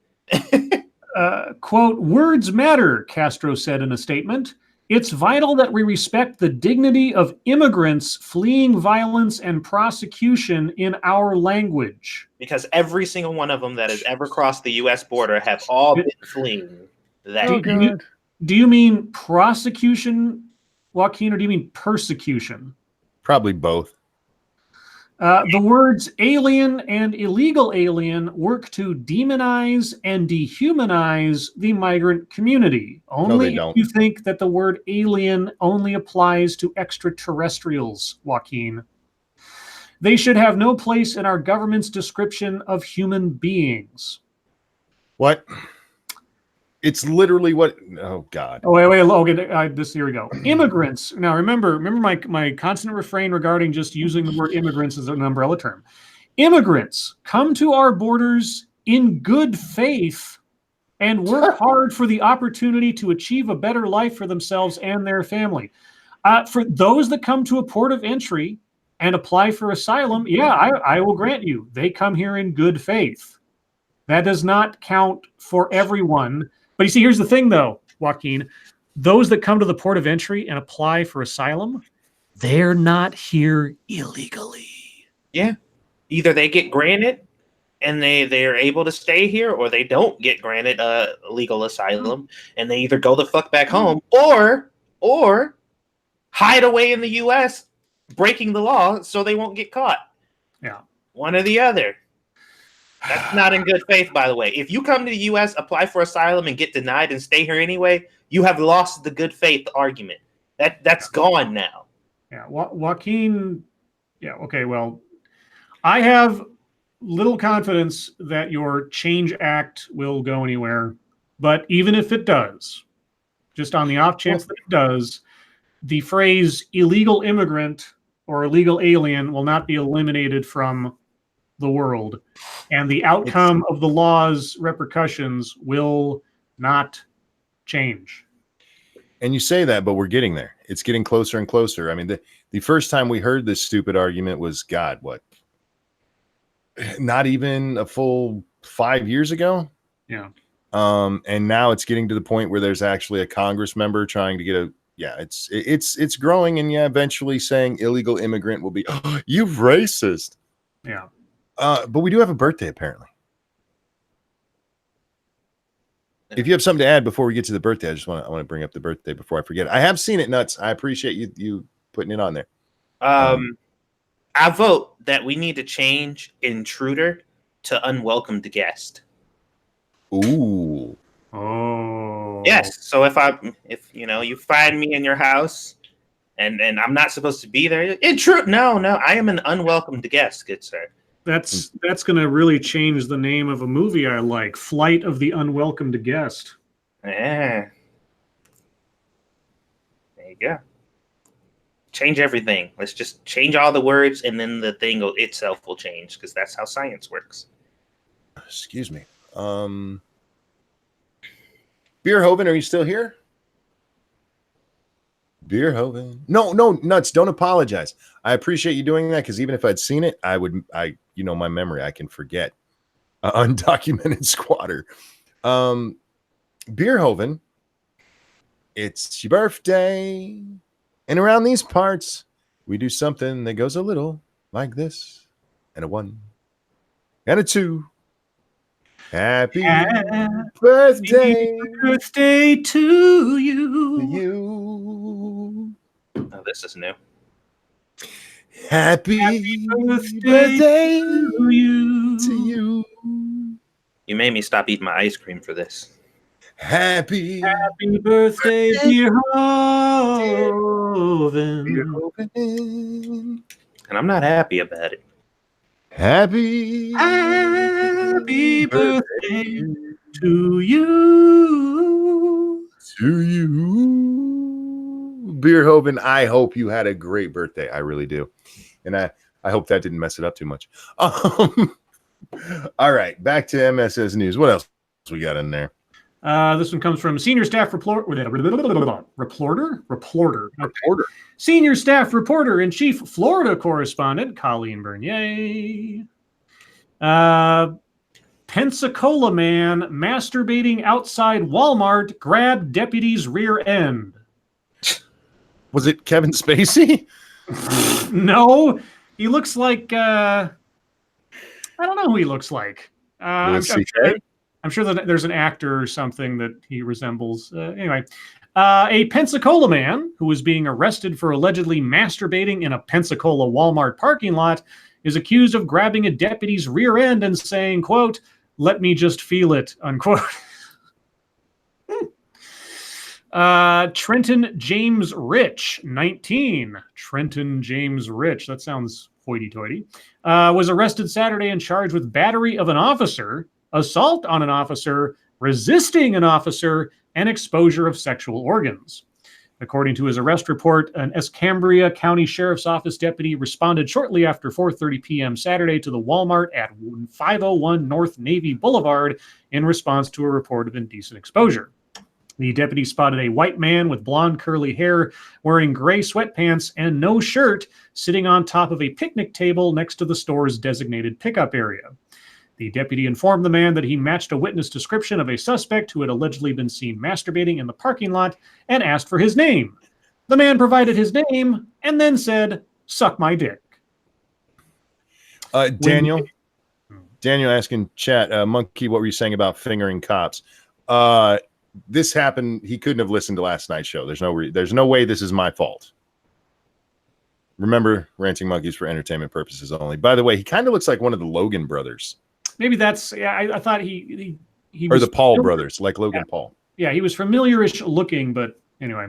Quote, "Words matter," Castro said in a statement. "It's vital that we respect the dignity of immigrants fleeing violence and prosecution in our language." Because every single one of them that has ever crossed the U.S. border have all been fleeing that. Do you mean prosecution, Joaquin, or do you mean persecution? Probably both. The words alien and illegal alien work to demonize and dehumanize the migrant community. Only if you think that the word alien only applies to extraterrestrials, Joaquin. They should have no place in our government's description of human beings. What? It's literally what? Oh God! Oh wait, okay. Here we go. Immigrants. Now remember my constant refrain regarding just using the word immigrants as an umbrella term. Immigrants come to our borders in good faith and work hard for the opportunity to achieve a better life for themselves and their family. For those that come to a port of entry and apply for asylum, yeah, I will grant you, they come here in good faith. That does not count for everyone. But you see, here's the thing, though. Joaquin, those that come to the port of entry and apply for asylum, they're not here illegally. Yeah. Either they get granted and they're able to stay here, or they don't get granted a legal asylum and they either go the fuck back home or hide away in the US breaking the law so they won't get caught. Yeah. One or the other. That's not in good faith, by the way. If you come to the US, apply for asylum, and get denied and stay here anyway, you have lost the good faith argument. That's gone now. Yeah, Joaquin. Yeah, okay. Well, I have little confidence that your Change Act will go anywhere. But even if it does, just on the off chance that it does, the phrase illegal immigrant or illegal alien will not be eliminated from the world. And the outcome of the law's repercussions will not change. And you say that, but we're getting there. It's getting closer and closer. I mean, the first time we heard this stupid argument was, God, what? Not even a full 5 years ago? Yeah. And now it's getting to the point where there's actually a Congress member trying to get a, it's growing, and eventually saying illegal immigrant will be, oh, you racist. Yeah. But we do have a birthday, apparently. If you have something to add before we get to the birthday, I want to bring up the birthday before I forget. I have seen it, Nuts. I appreciate you putting it on there. I vote that we need to change intruder to unwelcomed guest. Ooh. Oh. Yes. So if you find me in your house and I'm not supposed to be there, no, I am an unwelcomed guest, good sir. That's going to really change the name of a movie I like, Flight of the Unwelcomed Guest. Yeah. There you go. Change everything. Let's just change all the words, and then the thing itself will change, because that's how science works. Excuse me. Beerhoven, are you still here? Beerhoven. No, Nuts, don't apologize. I appreciate you doing that, because even if I'd seen it, my memory, I can forget. Undocumented squatter. Beerhoven, it's your birthday. And around these parts, we do something that goes a little like this. And a 1. And a 2. Happy birthday. Birthday to you. To you. Oh, this is new. Happy birthday to you. To you. You made me stop eating my ice cream for this. Happy birthday, dear Hoven. And I'm not happy about it. Happy birthday to you. To you. Beerhoven, I hope you had a great birthday. I really do. And I hope that didn't mess it up too much. All right, back to MSS News. What else we got in there? This one comes from Senior Staff Reporter. Senior Staff Reporter and Chief Florida Correspondent Colleen Bernier. Pensacola man masturbating outside Walmart grabbed deputy's rear end. Was it Kevin Spacey? No, he looks like I don't know who he looks like. I'm sure that there's an actor or something that he resembles. Anyway, a Pensacola man who was being arrested for allegedly masturbating in a Pensacola Walmart parking lot is accused of grabbing a deputy's rear end and saying, quote, "Let me just feel it," unquote. Trenton James Rich, 19. Trenton James Rich, that sounds hoity-toity, was arrested Saturday and charged with battery of an officer, assault on an officer, resisting an officer, and exposure of sexual organs. According to his arrest report, an Escambria County Sheriff's Office deputy responded shortly after 4:30 p.m. Saturday to the Walmart at 501 North Navy Boulevard in response to a report of indecent exposure. The deputy spotted a white man with blonde curly hair wearing gray sweatpants and no shirt sitting on top of a picnic table next to the store's designated pickup area. The deputy informed the man that he matched a witness description of a suspect who had allegedly been seen masturbating in the parking lot and asked for his name. The man provided his name and then said, "Suck my dick." Daniel asking chat, Monkey, what were you saying about fingering cops? This happened. He couldn't have listened to last night's show. There's no way this is my fault. Remember, ranting monkeys for entertainment purposes only. By the way, he kind of looks like one of the Logan brothers. Maybe that's, I thought he or was the Paul brothers, like Logan Paul. Yeah, he was familiar-ish looking, but anyway.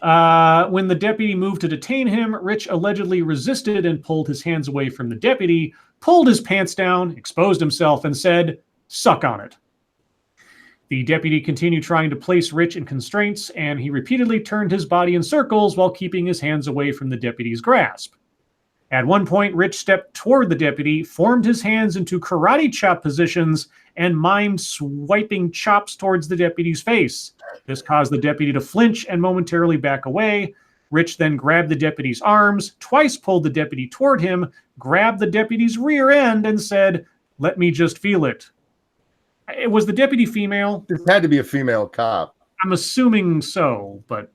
When the deputy moved to detain him, Rich allegedly resisted and pulled his hands away from the deputy, pulled his pants down, exposed himself, and said, "Suck on it." The deputy continued trying to place Rich in constraints, and he repeatedly turned his body in circles while keeping his hands away from the deputy's grasp. At one point, Rich stepped toward the deputy, formed his hands into karate chop positions, and mimed swiping chops towards the deputy's face. This caused the deputy to flinch and momentarily back away. Rich then grabbed the deputy's arms, twice pulled the deputy toward him, grabbed the deputy's rear end, and said, "Let me just feel it." Was the deputy female? This had to be a female cop. I'm assuming so, but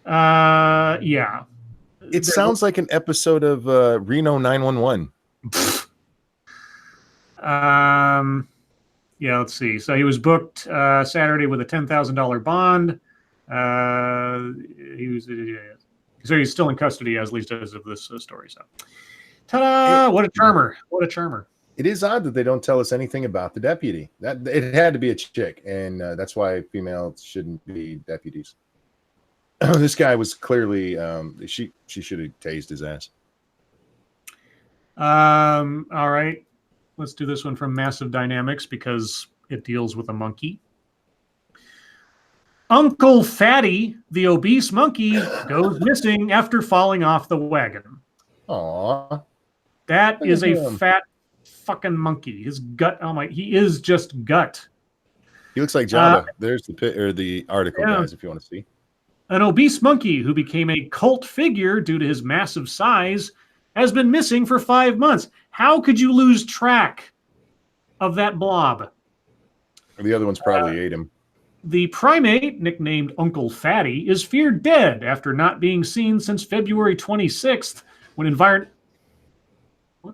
yeah. It sounds like an episode of Reno 911. Yeah, let's see. So he was booked Saturday with a $10,000 bond. So he's still in custody, at least as of this story. So, ta-da! What a charmer! What a charmer! It is odd that they don't tell us anything about the deputy. That it had to be a chick, and that's why females shouldn't be deputies. This guy was clearly she should have tased his ass. All right, let's do this one from Massive Dynamics because it deals with a monkey. Uncle Fatty, the obese monkey, goes missing after falling off the wagon. Aww, that is a fat fucking monkey. His gut, he is just gut. He looks like Java. There's the article, guys, if you want to see. An obese monkey who became a cult figure due to his massive size has been missing for 5 months. How could you lose track of that blob? The other one's probably ate him. The primate, nicknamed Uncle Fatty, is feared dead after not being seen since February 26th when What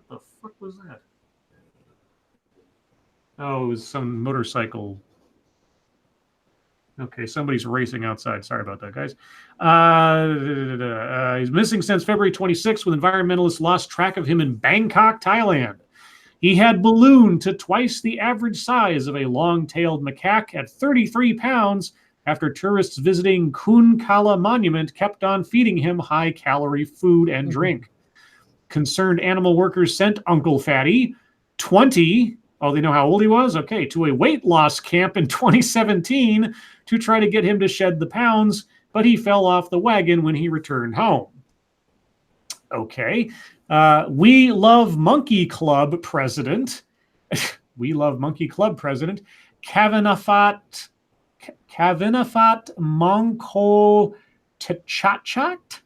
the fuck was that? Oh, it was some motorcycle. Okay, somebody's racing outside. Sorry about that, guys. He's missing since February 26th when environmentalists lost track of him in Bangkok, Thailand. He had ballooned to twice the average size of a long-tailed macaque at 33 pounds after tourists visiting Kun Kala Monument kept on feeding him high-calorie food and drink. Concerned animal workers sent Uncle Fatty, 20... Oh, they know how old he was? Okay, to a weight loss camp in 2017 to try to get him to shed the pounds, but he fell off the wagon when he returned home. Okay. We Love Monkey Club president, Kavanafat Monko Tchachat.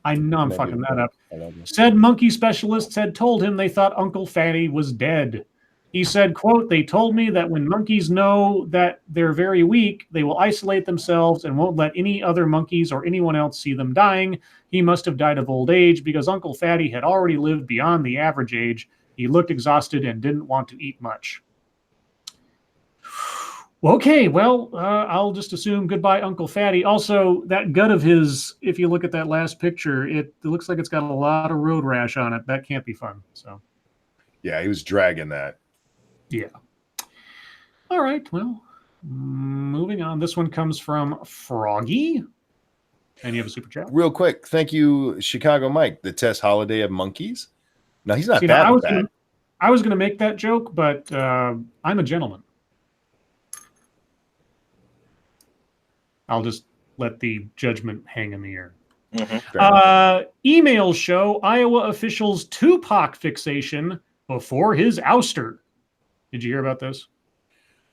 I know I'm fucking that up. Said monkey specialists had told him they thought Uncle Fatty was dead. He said, quote, "They told me that when monkeys know that they're very weak, they will isolate themselves and won't let any other monkeys or anyone else see them dying. He must have died of old age because Uncle Fatty had already lived beyond the average age. He looked exhausted and didn't want to eat much." Okay, well, I'll just assume goodbye, Uncle Fatty. Also, that gut of his, if you look at that last picture, it looks like it's got a lot of road rash on it. That can't be fun. So, yeah, he was dragging that. Yeah. All right, well, moving on. This one comes from Froggy. And you have a super chat? Real quick, thank you, Chicago Mike, the Tess Holiday of monkeys. No, he's not that bad. I was going to make that joke, but I'm a gentleman. I'll just let the judgment hang in the air. Email show Iowa officials Tupac fixation before his ouster. Did you hear about this?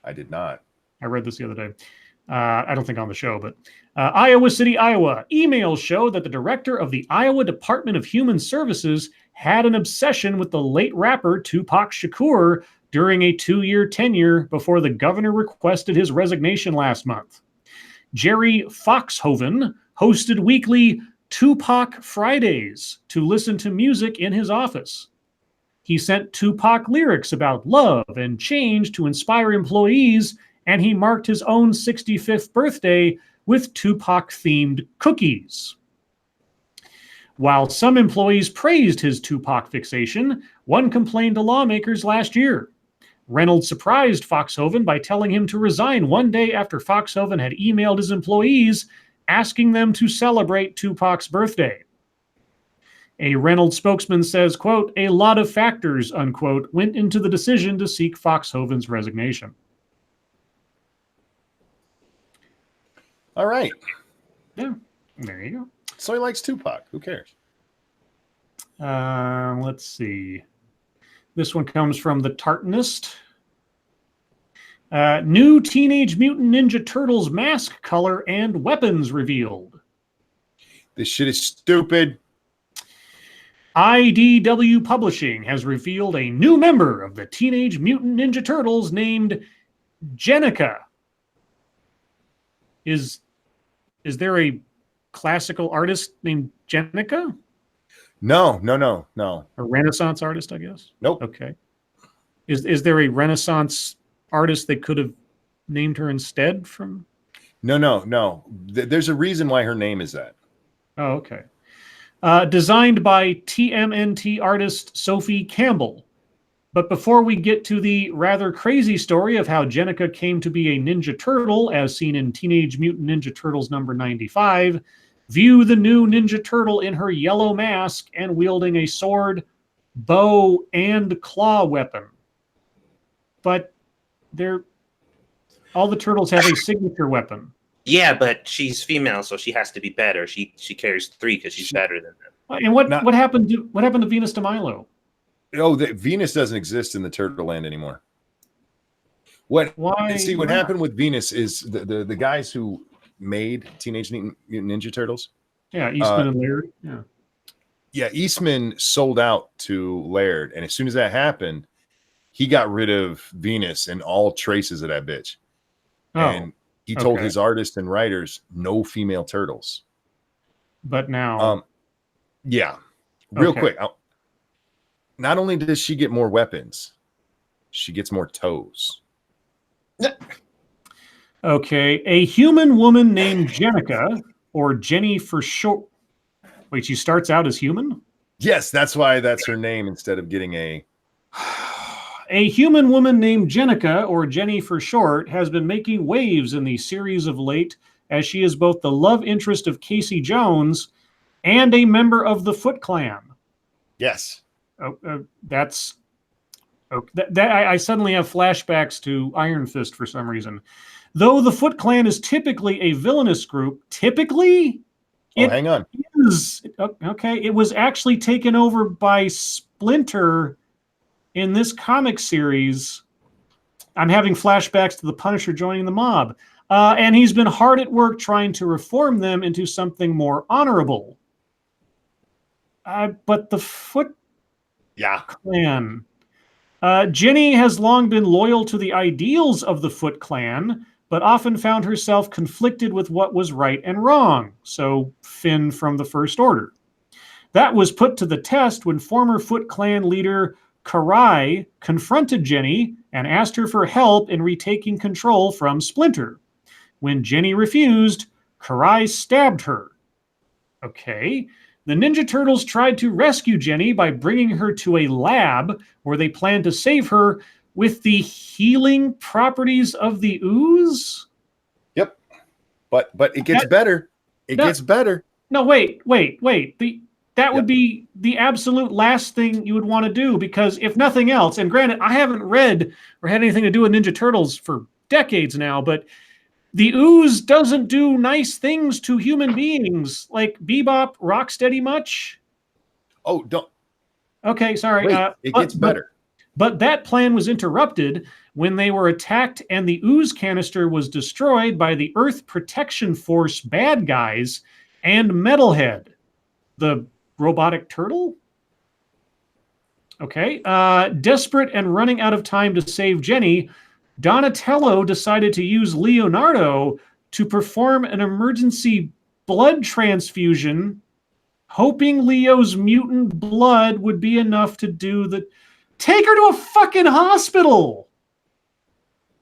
I did not. I read this the other day. I don't think on the show, but Iowa City, Iowa. Emails show that the director of the Iowa Department of Human Services had an obsession with the late rapper Tupac Shakur during a 2-year tenure before the governor requested his resignation last month. Jerry Foxhoven hosted weekly Tupac Fridays to listen to music in his office. He sent Tupac lyrics about love and change to inspire employees, and he marked his own 65th birthday with Tupac-themed cookies. While some employees praised his Tupac fixation, one complained to lawmakers last year. Reynolds surprised Foxhoven by telling him to resign one day after Foxhoven had emailed his employees asking them to celebrate Tupac's birthday. A Reynolds spokesman says, quote, "A lot of factors," unquote, went into the decision to seek Foxhoven's resignation. All right. Yeah, there you go. So he likes Tupac. Who cares? Let's see. This one comes from the Tartanist. New Teenage Mutant Ninja Turtles mask color and weapons revealed. This shit is stupid. IDW Publishing has revealed a new member of the Teenage Mutant Ninja Turtles named Jenica. Is there a classical artist named Jenica? No. A Renaissance artist, I guess? Nope. Okay. Is there a Renaissance artist that could have named her instead from? No. There's a reason why her name is that. Oh, okay. Designed by TMNT artist Sophie Campbell. But before we get to the rather crazy story of how Jenica came to be a Ninja Turtle, as seen in Teenage Mutant Ninja Turtles number 95, view the new Ninja Turtle in her yellow mask and wielding a sword, bow, and claw weapon. But all the turtles have a signature weapon. Yeah, but she's female, so she has to be better. She carries 3 because she's better than them. And what happened to Venus de Milo? Oh, Venus doesn't exist in the Turtle Land anymore. What happened with Venus is the guys who made Teenage Mutant Ninja Turtles. Yeah, Eastman and Laird. Yeah, Eastman sold out to Laird, and as soon as that happened, he got rid of Venus and all traces of that bitch. Oh, and he told his artists and writers no female turtles. But now, real quick. Not only does she get more weapons, she gets more toes. Okay, a human woman named Jenica, or Jenny for short. Wait, she starts out as human? Yes, that's why that's her name instead of getting a... A human woman named Jenica, or Jenny for short, has been making waves in the series of late, as she is both the love interest of Casey Jones and a member of the Foot Clan. Yes. I suddenly have flashbacks to Iron Fist for some reason. Though the Foot Clan is typically a villainous group, hang on. It was actually taken over by Splinter in this comic series. I'm having flashbacks to the Punisher joining the mob. And he's been hard at work trying to reform them into something more honorable. But the Foot Clan. Jenny has long been loyal to the ideals of the Foot Clan, but often found herself conflicted with what was right and wrong. So Finn from the First Order. That was put to the test when former Foot Clan leader Karai confronted Jenny and asked her for help in retaking control from Splinter. When Jenny refused, Karai stabbed her. Okay. The Ninja Turtles tried to rescue Jenny by bringing her to a lab where they planned to save her with the healing properties of the ooze. Yep. But it gets better. It gets better. No, wait. That would be the absolute last thing you would want to do, because if nothing else, and granted, I haven't read or had anything to do with Ninja Turtles for decades now, but the ooze doesn't do nice things to human beings like Bebop, Rocksteady much. Oh, don't. Okay, sorry. Wait, it gets better. But that plan was interrupted when they were attacked and the ooze canister was destroyed by the Earth Protection Force bad guys and Metalhead, the robotic turtle. Okay. Desperate and running out of time to save Jenny, Donatello decided to use Leonardo to perform an emergency blood transfusion, hoping Leo's mutant blood would be enough to do the... Take her to a fucking hospital!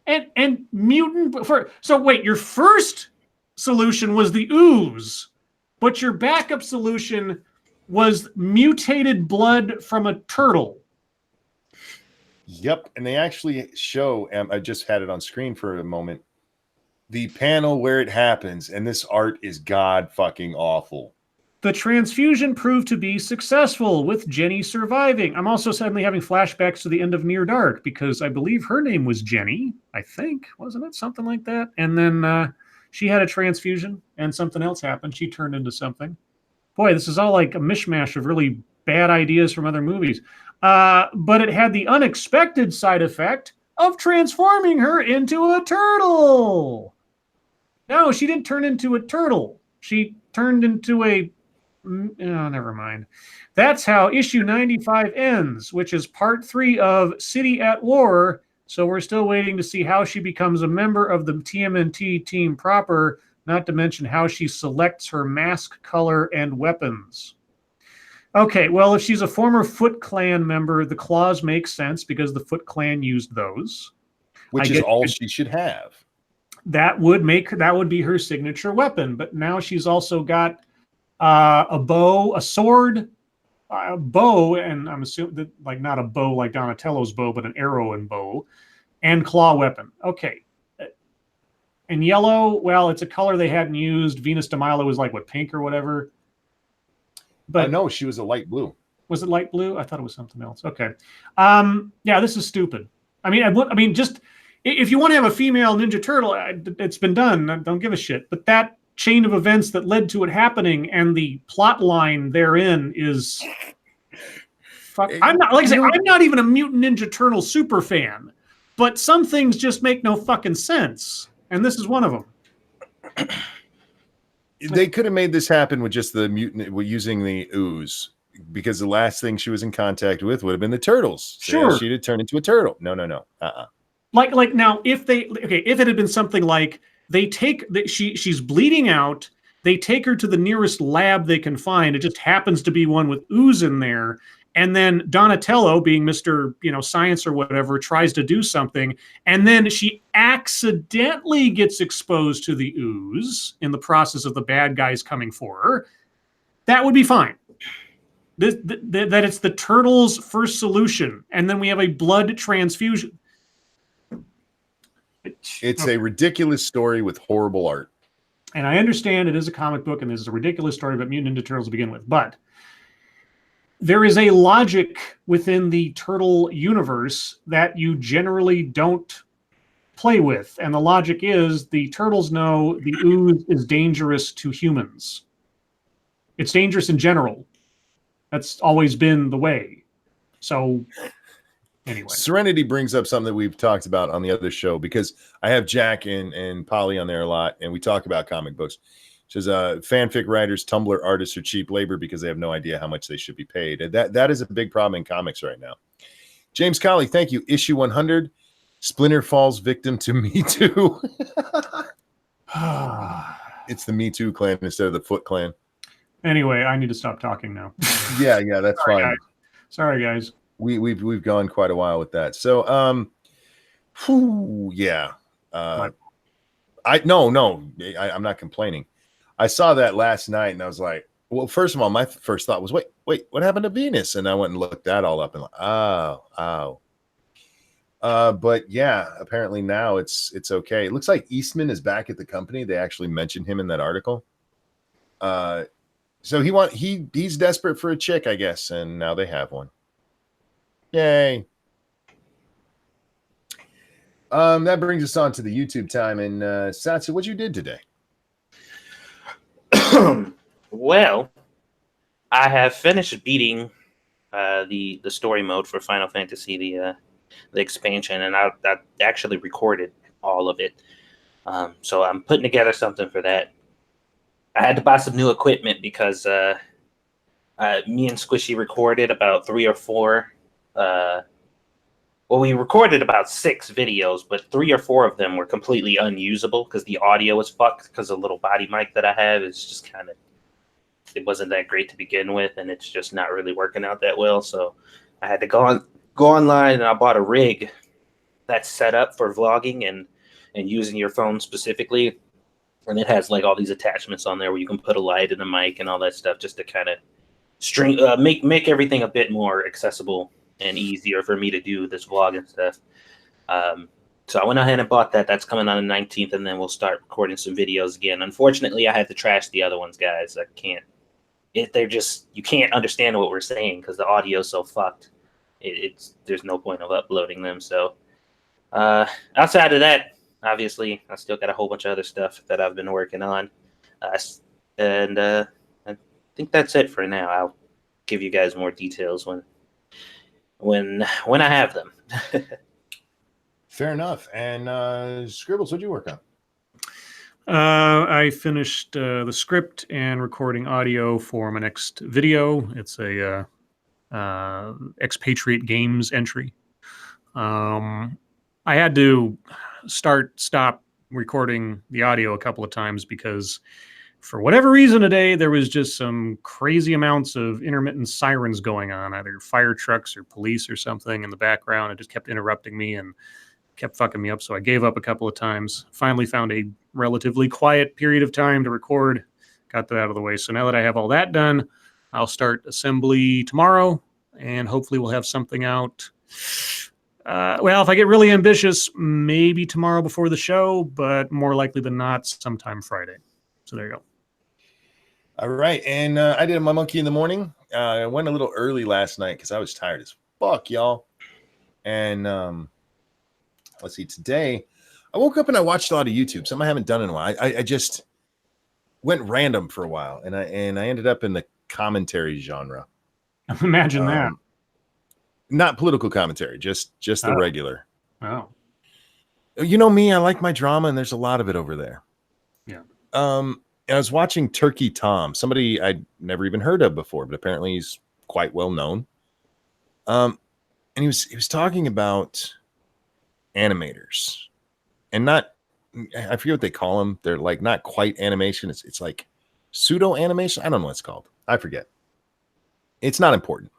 And mutant... So wait, your first solution was the ooze, but your backup solution was mutated blood from a turtle. Yep, and they actually show, I just had it on screen for a moment, the panel where it happens, and this art is god fucking awful. The transfusion proved to be successful, with Jenny surviving. I'm also suddenly having flashbacks to the end of Near Dark, because I believe her name was Jenny, I think, wasn't it? Something like that. And then she had a transfusion, and something else happened. She turned into something. Boy, this is all like a mishmash of really bad ideas from other movies. But it had the unexpected side effect of transforming her into a turtle. No, she didn't turn into a turtle. She turned into a... Oh, never mind. That's how issue 95 ends, which is part 3 of City at War. So we're still waiting to see how she becomes a member of the TMNT team proper, not to mention how she selects her mask color and weapons. Okay, well, if she's a former Foot Clan member, the claws make sense because the Foot Clan used those. Which is all she should have. That would be her signature weapon. But now she's also got a bow, a sword, a bow, and I'm assuming that, like, not a bow like Donatello's bow, but an arrow and bow, and claw weapon. Okay. And yellow, well, it's a color they hadn't used. Venus de Milo was like, what, pink or whatever? But no, she was a light blue. Was it light blue? I thought it was something else. Okay. Yeah, this is stupid. I mean, just if you want to have a female Ninja Turtle, it's been done. I don't give a shit. But that chain of events that led to it happening and the plot line therein is... Fuck. I'm not, like I say, I'm not even a Mutant Ninja Turtle super fan. But some things just make no fucking sense. And this is one of them. They could have made this happen with just the mutant, using the ooze, because the last thing she was in contact with would have been the turtles. So sure, she'd have turned into a turtle. No. Like now, if it had been something like she's bleeding out, they take her to the nearest lab they can find. It just happens to be one with ooze in there. And then Donatello, being Mr. Science or whatever, tries to do something, and then she accidentally gets exposed to the ooze in the process of the bad guys coming for her. That would be fine. That it's the turtle's first solution, and then we have a blood transfusion. It's a ridiculous story with horrible art. And I understand it is a comic book, and this is a ridiculous story about Mutant Ninja Turtles to begin with, but there is a logic within the turtle universe that you generally don't play with. And the logic is the turtles know the ooze is dangerous to humans. It's dangerous in general. That's always been the way. So anyway. Serenity brings up something that we've talked about on the other show, because I have Jack and Polly on there a lot, and we talk about comic books. Says fanfic writers, Tumblr artists are cheap labor because they have no idea how much they should be paid. And that is a big problem in comics right now. James Colley, thank you. Issue 100, Splinter falls victim to Me Too. It's the Me Too clan instead of the Foot Clan. Anyway, I need to stop talking now. yeah, that's fine. Guys. Sorry, guys. We've gone quite a while with that. So, yeah. I'm not complaining. I saw that last night and I was like, well, first of all, my first thought was, wait, what happened to Venus? And I went and looked that all up and like, but yeah, apparently now it's okay. It looks like Eastman is back at the company. They actually mentioned him in that article. So he's desperate for a chick, I guess, and now they have one. Yay. That brings us on to the YouTube time. And Satsu, what you did today? Well, I have finished beating the story mode for Final Fantasy, the expansion, and I actually recorded all of it. So I'm putting together something for that. I had to buy some new equipment because me and Squishy recorded about 3 or 4 well, we recorded about 6 videos, but 3 or 4 of them were completely unusable because the audio was fucked because the little body mic that I have is just kind of, it wasn't that great to begin with, and it's just not really working out that well. So I had to go online, and I bought a rig that's set up for vlogging and using your phone specifically. And it has like all these attachments on there where you can put a light and a mic and all that stuff just to kind of make everything a bit more accessible and easier for me to do this vlog and stuff. So I went ahead and bought that. That's coming on the 19th, and then we'll start recording some videos again. Unfortunately, I had to trash the other ones, guys. I can't. They're just, you can't understand what we're saying because the audio's so fucked. There's no point of uploading them. So outside of that, obviously, I still got a whole bunch of other stuff that I've been working on, and I think that's it for now. I'll give you guys more details when I have them. Fair enough. And Scribbles, what'd you work on? I finished the script and recording audio for my next video. It's a expatriate games entry. I had to stop recording the audio a couple of times because for whatever reason today, there was just some crazy amounts of intermittent sirens going on, either fire trucks or police or something in the background. It just kept interrupting me and kept fucking me up. So I gave up a couple of times, finally found a relatively quiet period of time to record, got that out of the way. So now that I have all that done, I'll start assembly tomorrow and hopefully we'll have something out. Well, if I get really ambitious, maybe tomorrow before the show, but more likely than not, sometime Friday. So there you go. All right. And I did my monkey in the morning. I went a little early last night because I was tired as fuck, y'all. And let's see, today I woke up and I watched a lot of YouTube, something I haven't done in a while. I just went random for a while, and I ended up in the commentary genre. Imagine that. Not political commentary, just the regular. Wow. You know me, I like my drama, and there's a lot of it over there. Yeah. I was watching Turkey Tom, somebody I'd never even heard of before, but apparently he's quite well known. And he was talking about animators, and not, I forget what they call them. They're like not quite animation. It's like pseudo animation. I don't know what it's called. I forget. It's not important.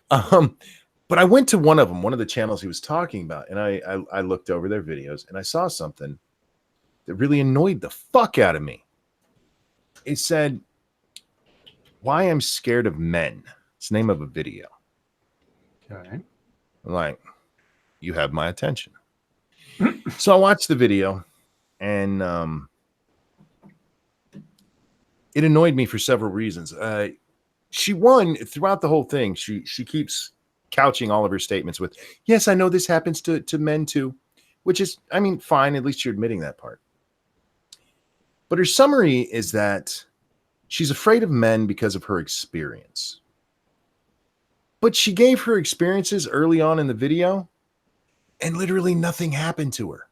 But I went to one of the channels he was talking about, and I looked over their videos and I saw something that really annoyed the fuck out of me. It said, "Why I'm Scared of Men." It's the name of a video. Okay. I'm like, you have my attention. So I watched the video, and it annoyed me for several reasons. She won throughout the whole thing. She keeps couching all of her statements with, "Yes, I know this happens to men too," which is, I mean, fine. At least you're admitting that part. But her summary is that she's afraid of men because of her experience. But she gave her experiences early on in the video, and literally nothing happened to her.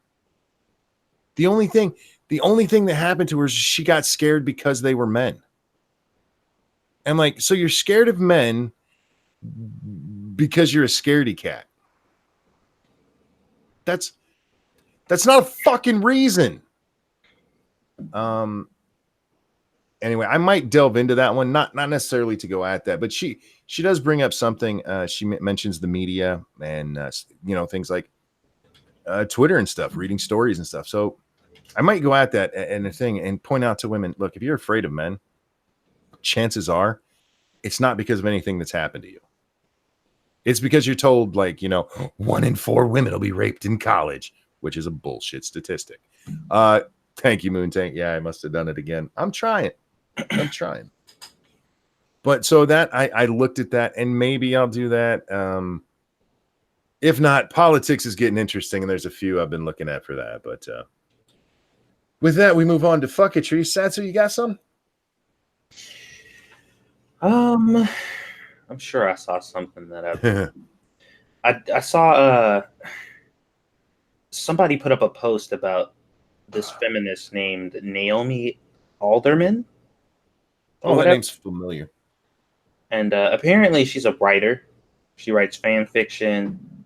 The only thing that happened to her is she got scared because they were men. And like, so you're scared of men because you're a scaredy cat. That's not a fucking reason. Anyway, I might delve into that one, not necessarily to go at that, but she does bring up something. She mentions the media and things like Twitter and stuff, reading stories and stuff. So I might go at that and a thing and point out to women, look, if you're afraid of men, chances are it's not because of anything that's happened to you. It's because you're told, like, 1 in 4 women will be raped in college, which is a bullshit statistic. Thank you, Moon Tank. Yeah, I must have done it again. I'm trying. But so that I looked at that, and maybe I'll do that. If not, politics is getting interesting, and there's a few I've been looking at for that. But with that, we move on to fucketry. Satsu, you got some? I'm sure I saw something that I saw. Somebody put up a post about this feminist named Naomi Alderman. Oh, that name's familiar. And apparently she's a writer, She writes fan fiction.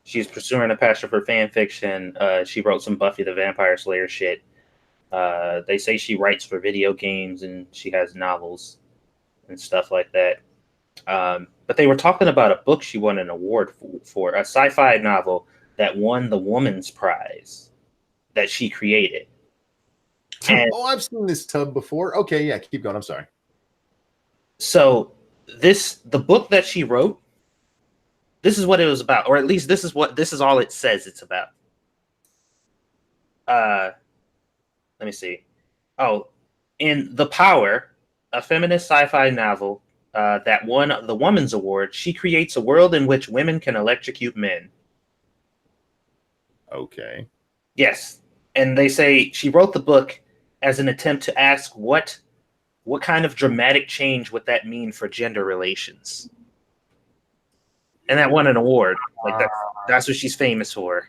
She's pursuing a passion for fan fiction. She wrote some Buffy the Vampire Slayer shit. They say she writes for video games and she has novels and stuff like that. But they were talking about a book she won an award for a sci-fi novel that won the Woman's Prize that she created. And I've seen this tub before. Okay, yeah, keep going. I'm sorry. So the book that she wrote, this is what it was about, or at least this is all it says it's about. Let me see. Oh, in The Power, a feminist sci-fi novel that won the Woman's Award, she creates a world in which women can electrocute men. Okay. Yes. And they say she wrote the book as an attempt to ask what kind of dramatic change would that mean for gender relations? And that won an award. Like that's what she's famous for.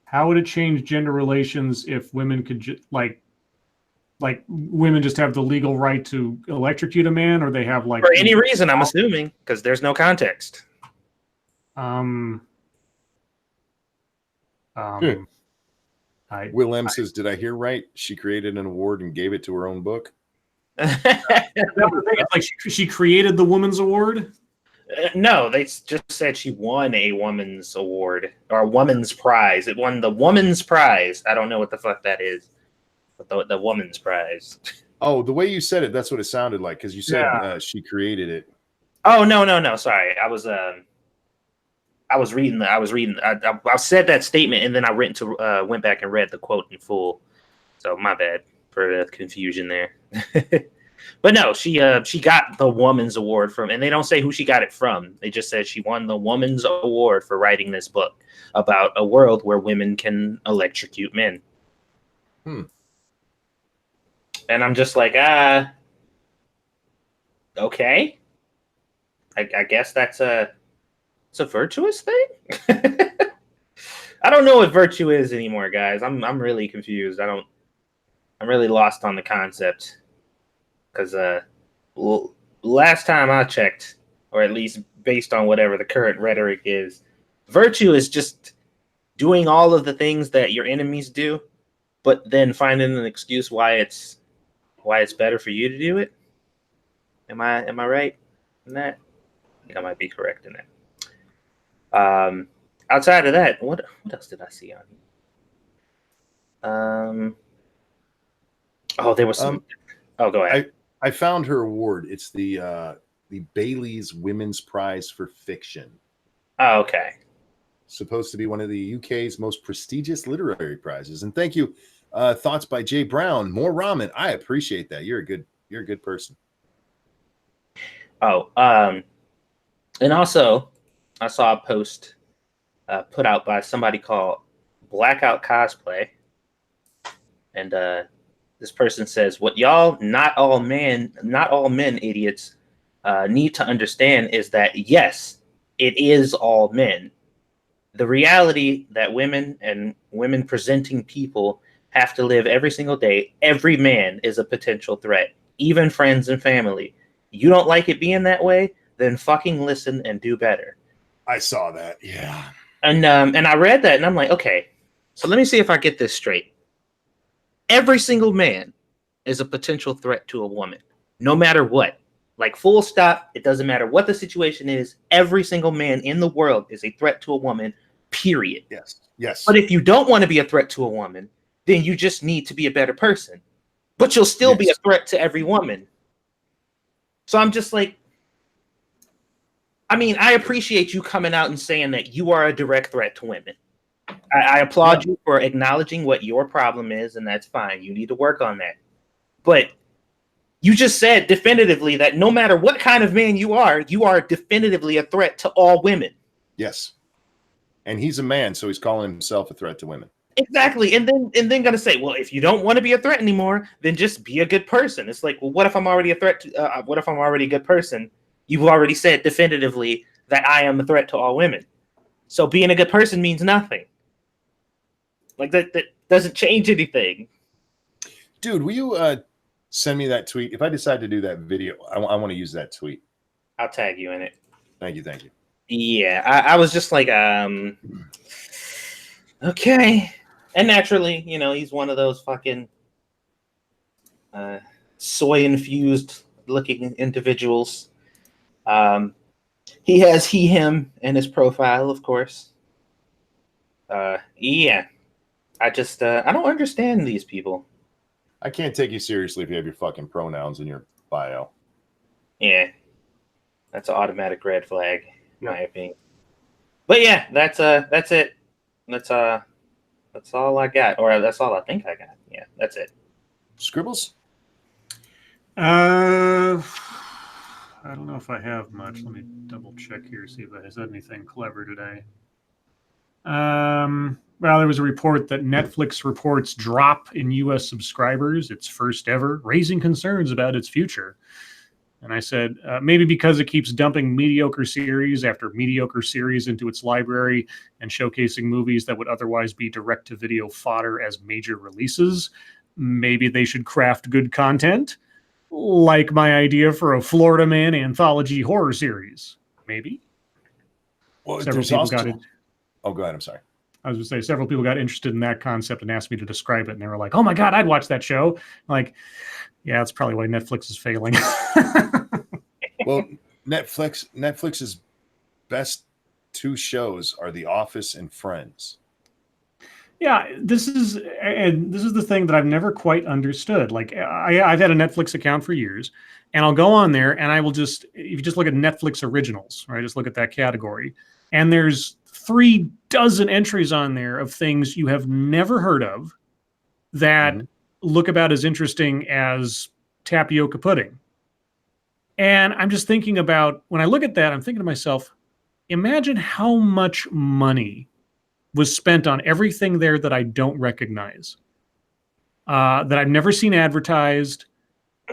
How would it change gender relations if women could like women just have the legal right to electrocute a man, or they have like for any reason? I'm assuming because there's no context. Will M says, "Did I hear right? She created an award and gave it to her own book." It's like she created the Woman's Award. No, they just said she won a Woman's Award or a Woman's Prize. It won the Woman's Prize. I don't know what the fuck that is, but the Woman's Prize. Oh, the way you said it, that's what it sounded like because you said she created it. Oh no! Sorry, I was reading. I said that statement and then I went back and read the quote in full. So my bad for the confusion there. But no, she got the Woman's Award from, and they don't say who she got it from. They just said she won the Woman's Award for writing this book about a world where women can electrocute men. And I'm just like, okay. I guess it's a virtuous thing. I don't know what virtue is anymore, guys. I'm really confused. I'm really lost on the concept. Because last time I checked, or at least based on whatever the current rhetoric is, virtue is just doing all of the things that your enemies do, but then finding an excuse why it's better for you to do it. Am I right in that? I think I might be correct in that. Outside of that, what else did I see on? Oh, there was some. Oh, go ahead. I found her award. It's the Bailey's Women's Prize for Fiction. Oh, okay. Supposed to be one of the UK's most prestigious literary prizes. And thank you. Thoughts by Jay Brown. More ramen. I appreciate that. You're a good person. Oh, and also I saw a post put out by somebody called Blackout Cosplay, and this person says, what y'all, not all men idiots, need to understand is that, yes, it is all men. The reality that women and women presenting people have to live every single day, every man is a potential threat, even friends and family. You don't like it being that way? Then fucking listen and do better. I saw that, yeah. And I read that and I'm like, okay, so let me see if I get this straight. Every single man is a potential threat to a woman, no matter what. Like, full stop, it doesn't matter what the situation is. Every single man in the world is a threat to a woman, period. Yes. But if you don't want to be a threat to a woman, then you just need to be a better person. But you'll still be a threat to every woman. So I'm just like, I mean, I appreciate you coming out and saying that you are a direct threat to women. I applaud you for acknowledging what your problem is, and that's fine. You need to work on that. But you just said definitively that no matter what kind of man you are definitively a threat to all women. Yes. And he's a man, so he's calling himself a threat to women. Exactly. And then gonna say, well, if you don't want to be a threat anymore, then just be a good person. It's like, well, what if I'm already a threat to, what if I'm already a good person? You've already said definitively that I am a threat to all women. So being a good person means nothing. Like that doesn't change anything. Dude, will you send me that tweet? If I decide to do that video, I want to use that tweet. I'll tag you in it. Thank you. Yeah, I was just like, okay. And naturally, he's one of those fucking soy-infused looking individuals. He has him in his profile, of course. Yeah. I just, I don't understand these people. I can't take you seriously if you have your fucking pronouns in your bio. Yeah. That's an automatic red flag, in my opinion. But yeah, that's it. That's all I got. Or that's all I think I got. Yeah, that's it. Scribbles? I don't know if I have much. Let me double check here, see if I said anything clever today. Well, there was a report that Netflix reports drop in U.S. subscribers, its first ever, raising concerns about its future. And I said, maybe because it keeps dumping mediocre series after mediocre series into its library and showcasing movies that would otherwise be direct-to-video fodder as major releases. Maybe they should craft good content, like my idea for a Florida Man anthology horror series. Maybe. Well, Several people got it. Oh, go ahead. I'm sorry. I was going to say several people got interested in that concept and asked me to describe it. And they were like, oh my God, I'd watch that show. I'm like, yeah, that's probably why Netflix is failing. Well, Netflix's best two shows are The Office and Friends. Yeah, this is the thing that I've never quite understood. Like I've had a Netflix account for years, and I'll go on there and I will if you just look at Netflix originals, right? Just look at that category. And there's 36 entries on there of things you have never heard of that look about as interesting as tapioca pudding. And I'm just thinking about, when I look at that, I'm thinking to myself, imagine how much money was spent on everything there that I don't recognize, that I've never seen advertised,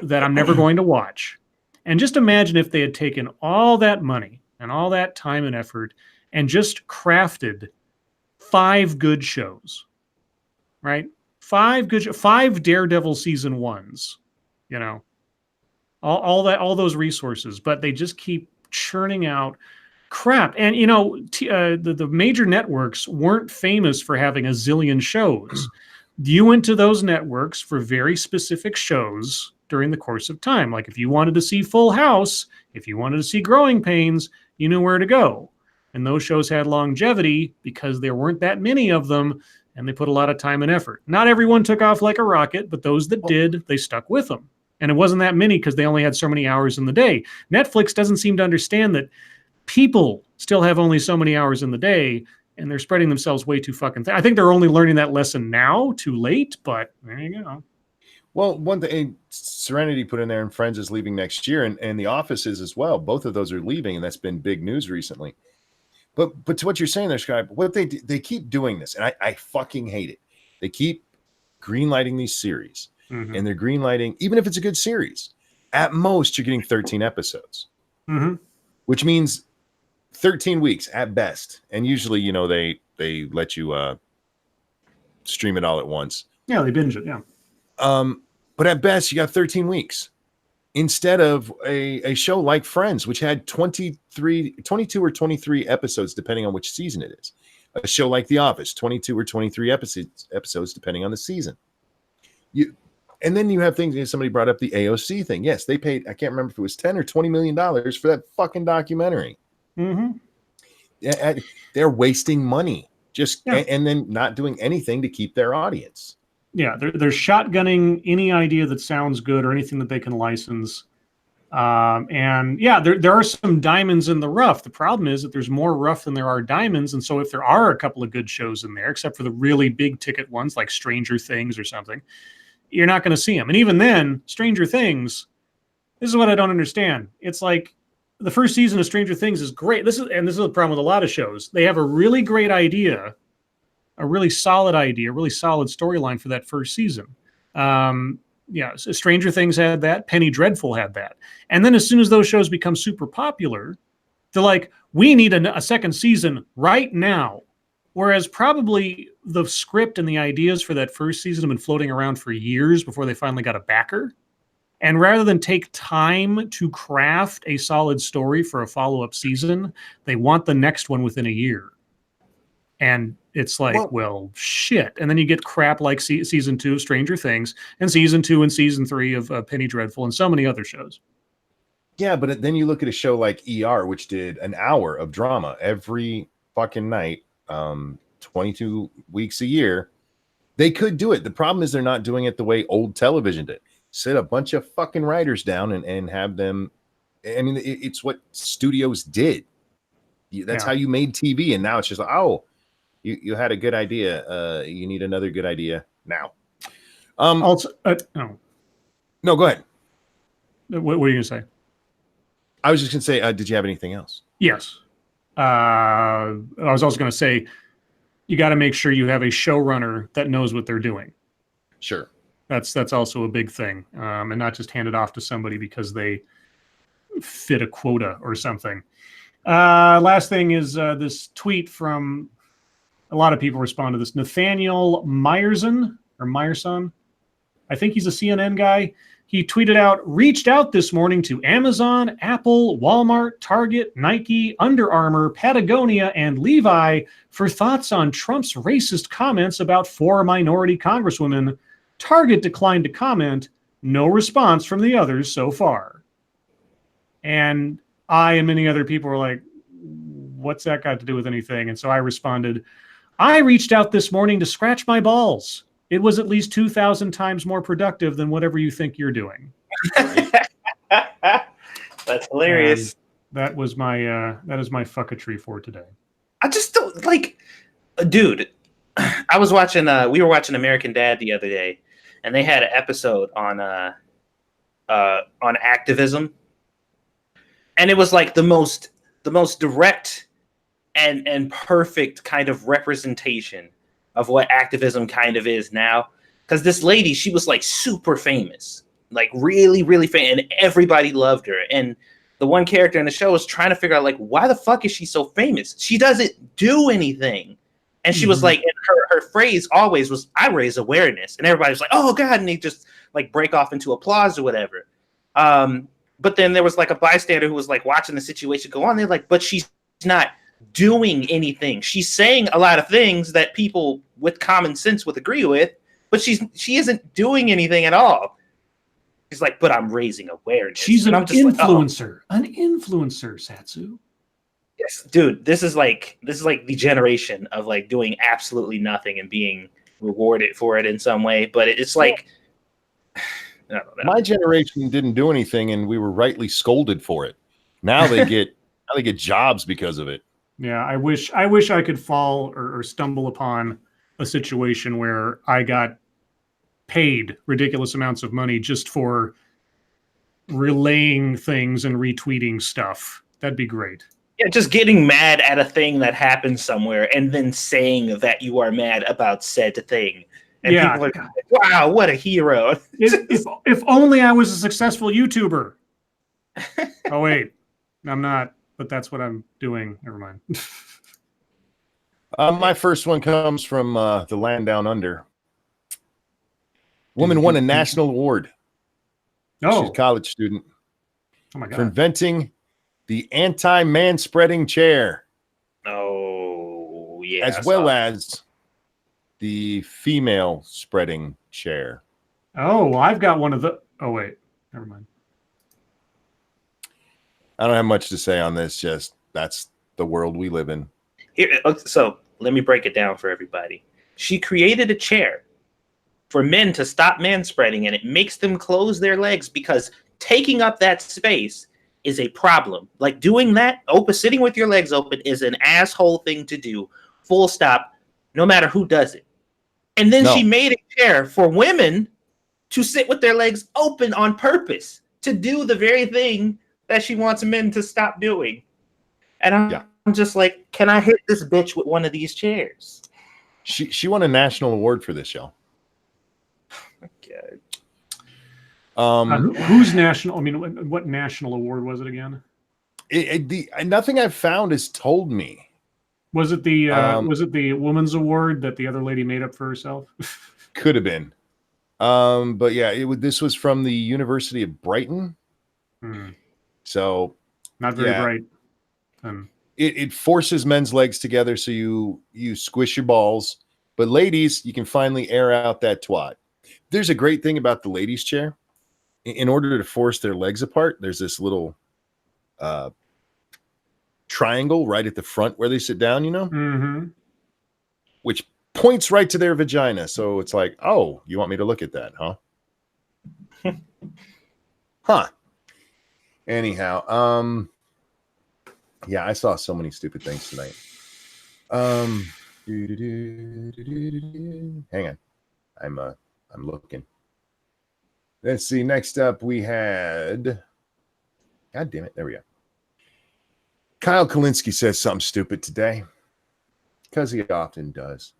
that I'm never going to watch. And just imagine if they had taken all that money and all that time and effort and just crafted 5 good shows, right? 5 Daredevil season 1s, all those resources, but they just keep churning out crap. And the major networks weren't famous for having a zillion shows. You went to those networks for very specific shows during the course of time. Like if you wanted to see Full House, if you wanted to see Growing Pains, you knew where to go. And those shows had longevity because there weren't that many of them, and they put a lot of time and effort. Not everyone took off like a rocket, but those that did, they stuck with them. And it wasn't that many because they only had so many hours in the day. Netflix doesn't seem to understand that people still have only so many hours in the day, and they're spreading themselves way too fucking thin. I think they're only learning that lesson now, too late, but there you go. Well, one thing Serenity put in there, and Friends is leaving next year, and The Office is as well. Both of those are leaving, and that's been big news recently. But to what you're saying there, Scribe, what they keep doing this, and I fucking hate it. They keep greenlighting these series, and they're greenlighting, even if it's a good series, at most you're getting 13 episodes, which means 13 weeks at best. And usually, they let you stream it all at once. Yeah, they binge it. Yeah. But at best, you got 13 weeks instead of a show like Friends, which had 22 or 23 episodes, depending on which season it is. A show like The Office, 22 or 23 episodes, depending on the season. And then you have things, somebody brought up the AOC thing. Yes, they paid, I can't remember if it was $10 or $20 million for that fucking documentary. Yeah, they're wasting money and then not doing anything to keep their audience. Yeah, they're shotgunning any idea that sounds good or anything that they can license. And yeah, there are some diamonds in the rough. The problem is that there's more rough than there are diamonds. And so if there are a couple of good shows in there, except for the really big ticket ones like Stranger Things or something, you're not going to see them. And even then, Stranger Things, this is what I don't understand. It's like the first season of Stranger Things is great. This is the problem with a lot of shows. They have a really great idea, a really solid storyline for that first season. So Stranger Things had that. Penny Dreadful had that. And then as soon as those shows become super popular, they're like, we need a second season right now. Whereas probably the script and the ideas for that first season have been floating around for years before they finally got a backer. And rather than take time to craft a solid story for a follow-up season, they want the next one within a year. And it's like, well, shit. And then you get crap like season 2 of Stranger Things and season 2 and season 3 of Penny Dreadful and so many other shows. Yeah, but then you look at a show like ER, which did an hour of drama every fucking night, 22 weeks a year. They could do it. The problem is they're not doing it the way old television did. Sit a bunch of fucking writers down and have them. I mean, it's what studios did. That's how you made TV. And now it's just like, oh, you had a good idea. You need another good idea now. Also, no, go ahead. What were you going to say? I was just going to say, did you have anything else? Yes. I was also going to say, you got to make sure you have a showrunner that knows what they're doing. Sure. That's also a big thing, and not just hand it off to somebody because they fit a quota or something. Last thing is this tweet from a lot of people respond to this. Nathaniel Meyerson. I think he's a CNN guy. He tweeted out, reached out this morning to Amazon, Apple, Walmart, Target, Nike, Under Armour, Patagonia, and Levi for thoughts on Trump's racist comments about 4 minority congresswomen. Target declined to comment. No response from the others so far. And I and many other people were like, what's that got to do with anything? And so I responded, I reached out this morning to scratch my balls. It was at least 2,000 times more productive than whatever you think you're doing. That's hilarious. And that is my fuckatry for today. I just don't like, dude. I was watching. We were watching American Dad the other day, and they had an episode on activism, and it was like the most direct and perfect kind of representation of what activism kind of is now. Because this lady, she was like super famous, like really, really famous, and everybody loved her. And the one character in the show was trying to figure out, like, why the fuck is she so famous? She doesn't do anything. And she was like, and her phrase always was, I raise awareness. And everybody was like, oh God. And they just like break off into applause or whatever. But then there was like a bystander who was like watching the situation go on. They're like, but she's not doing anything. She's saying a lot of things that people with common sense would agree with, but she isn't doing anything at all. She's like, but I'm raising awareness. She's an influencer. Like, an influencer, Satsu. Yes, dude. This is like the generation of like doing absolutely nothing and being rewarded for it in some way. But it's like, I don't know. My generation didn't do anything, and we were rightly scolded for it. Now they get jobs because of it. Yeah, I wish I could fall or stumble upon a situation where I got paid ridiculous amounts of money just for relaying things and retweeting stuff. That'd be great. Yeah, just getting mad at a thing that happened somewhere and then saying that you are mad about said thing. And people are like, wow, what a hero. If only I was a successful YouTuber. Oh, wait. I'm not. But that's what I'm doing. Never mind. My first one comes from the land down under. Woman won a national award. Oh. She's a college student. Oh, my God. For inventing the anti-man-spreading chair. Oh, yeah. As well as the female spreading chair. Oh, well, I've got one of the... Oh, wait. Never mind. I don't have much to say on this. Just that's the world we live in. Here, so let me break it down for everybody. She created a chair for men to stop manspreading, and it makes them close their legs because taking up that space is a problem. Like doing that, sitting with your legs open is an asshole thing to do. Full stop. No matter who does it. And then she made a chair for women to sit with their legs open on purpose to do the very thing that she wants men to stop doing. And I'm just like, can I hit this bitch with one of these chairs? She won a national award for this, y'all. Okay. Whose national? I mean, what national award was it again? Nothing I've found has told me. Was it the Woman's Award that the other lady made up for herself? Could have been. But yeah, this was from the University of Brighton. So not very bright. It forces men's legs together, so you squish your balls. But ladies, you can finally air out that twat. There's a great thing about the ladies' chair. In order to force their legs apart, there's this little triangle right at the front where they sit down, which points right to their vagina. So it's like, oh, you want me to look at that, huh? Huh. Anyhow, yeah, I saw so many stupid things tonight. Hang on. I'm looking. Let's see. Next up, we had. God damn it! There we go. Kyle Kalinske says something stupid today, because he often does.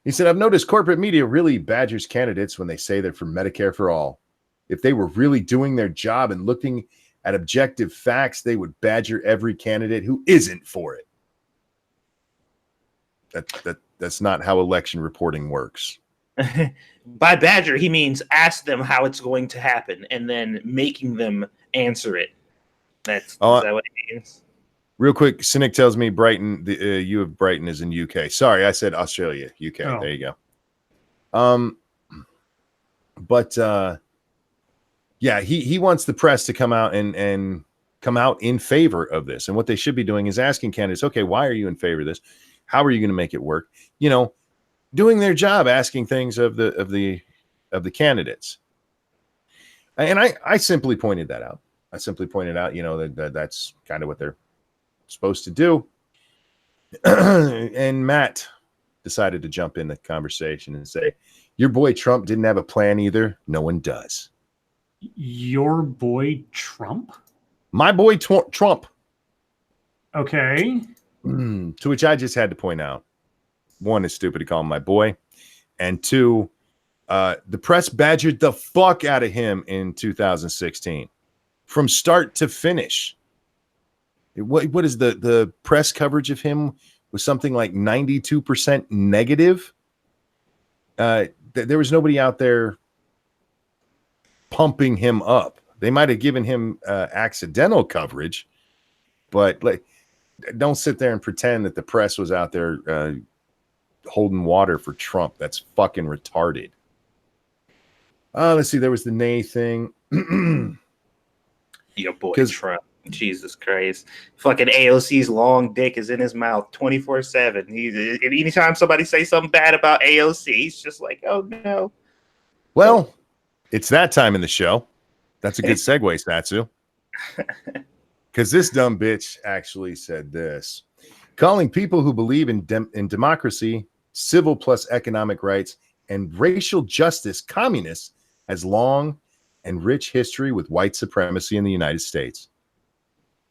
He said, "I've noticed corporate media really badgers candidates when they say they're for Medicare for all. If they were really doing their job and looking at objective facts, they would badger every candidate who isn't for it." That's not how election reporting works. By badger, he means ask them how it's going to happen and then making them answer it. Is that what he means? Real quick, Cynic tells me Brighton, the U of Brighton is in UK. Sorry, I said Australia, UK. Oh. There you go. Yeah, he wants the press to come out and come out in favor of this. And what they should be doing is asking candidates, okay, why are you in favor of this? How are you going to make it work? Doing their job, asking things of the candidates. And I simply pointed that out. That that's kind of what they're supposed to do. And Matt decided to jump in the conversation and say, your boy Trump didn't have a plan either. No one does. Your boy Trump? My boy Trump. Okay. To which I just had to point out, one, it's stupid to call him my boy. And two, the press badgered the fuck out of him in 2016 from start to finish. What is the press coverage of him was something like 92% negative. There was nobody out there pumping him up. They might have given him accidental coverage, but don't sit there and pretend that the press was out there holding water for Trump. That's fucking retarded. Let's see. There was the nay thing. Your boy Trump. Jesus Christ. Fucking AOC's long dick is in his mouth 24/7. Anytime somebody say something bad about AOC, he's just like, oh no. Well, it's that time in the show. That's a good segue, Satsu. Because this dumb bitch actually said this. Calling people who believe in democracy, civil plus economic rights, and racial justice communists has long and rich history with white supremacy in the United States.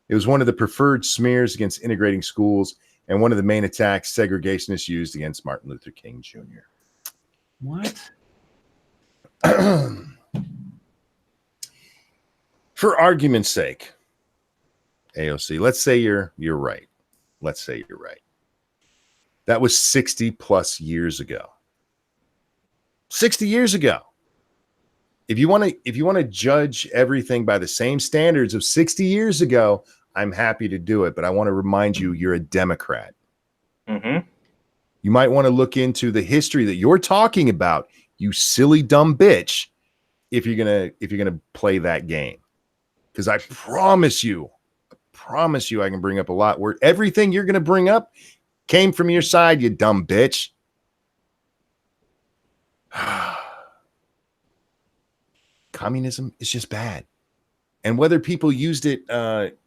It was one of the preferred smears against integrating schools and one of the main attacks segregationists used against Martin Luther King Jr. What? For argument's sake, AOC, let's say you're right. Let's say you're right. That was 60 plus years ago. 60 years ago. If you want to judge everything by the same standards of 60 years ago, I'm happy to do it. But I want to remind you, you're a Democrat. Mm-hmm. You might want to look into the history that you're talking about, you silly dumb bitch, if you're gonna play that game. Because I promise you I can bring up a lot where everything you're gonna bring up came from your side, you dumb bitch. Communism is just bad. And whether people used it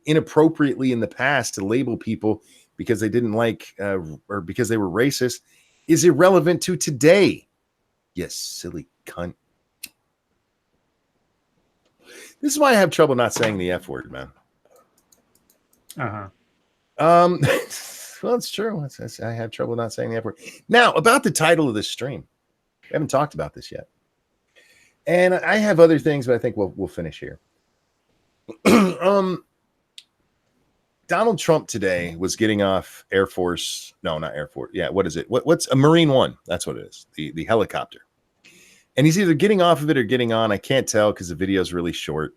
inappropriately in the past to label people because they didn't like or because they were racist is irrelevant to today. You silly cunt. This is why I have trouble not saying the F word, man. Uh-huh. Well, it's true. I have trouble not saying the F word. Now, about the title of this stream. We haven't talked about this yet. And I have other things, but I think we'll finish here. Donald Trump today was getting off Air Force. No, not Air Force. Yeah, what is it? What's a Marine One? That's what it is. The helicopter. And he's either getting off of it or getting on. I can't tell because the video is really short.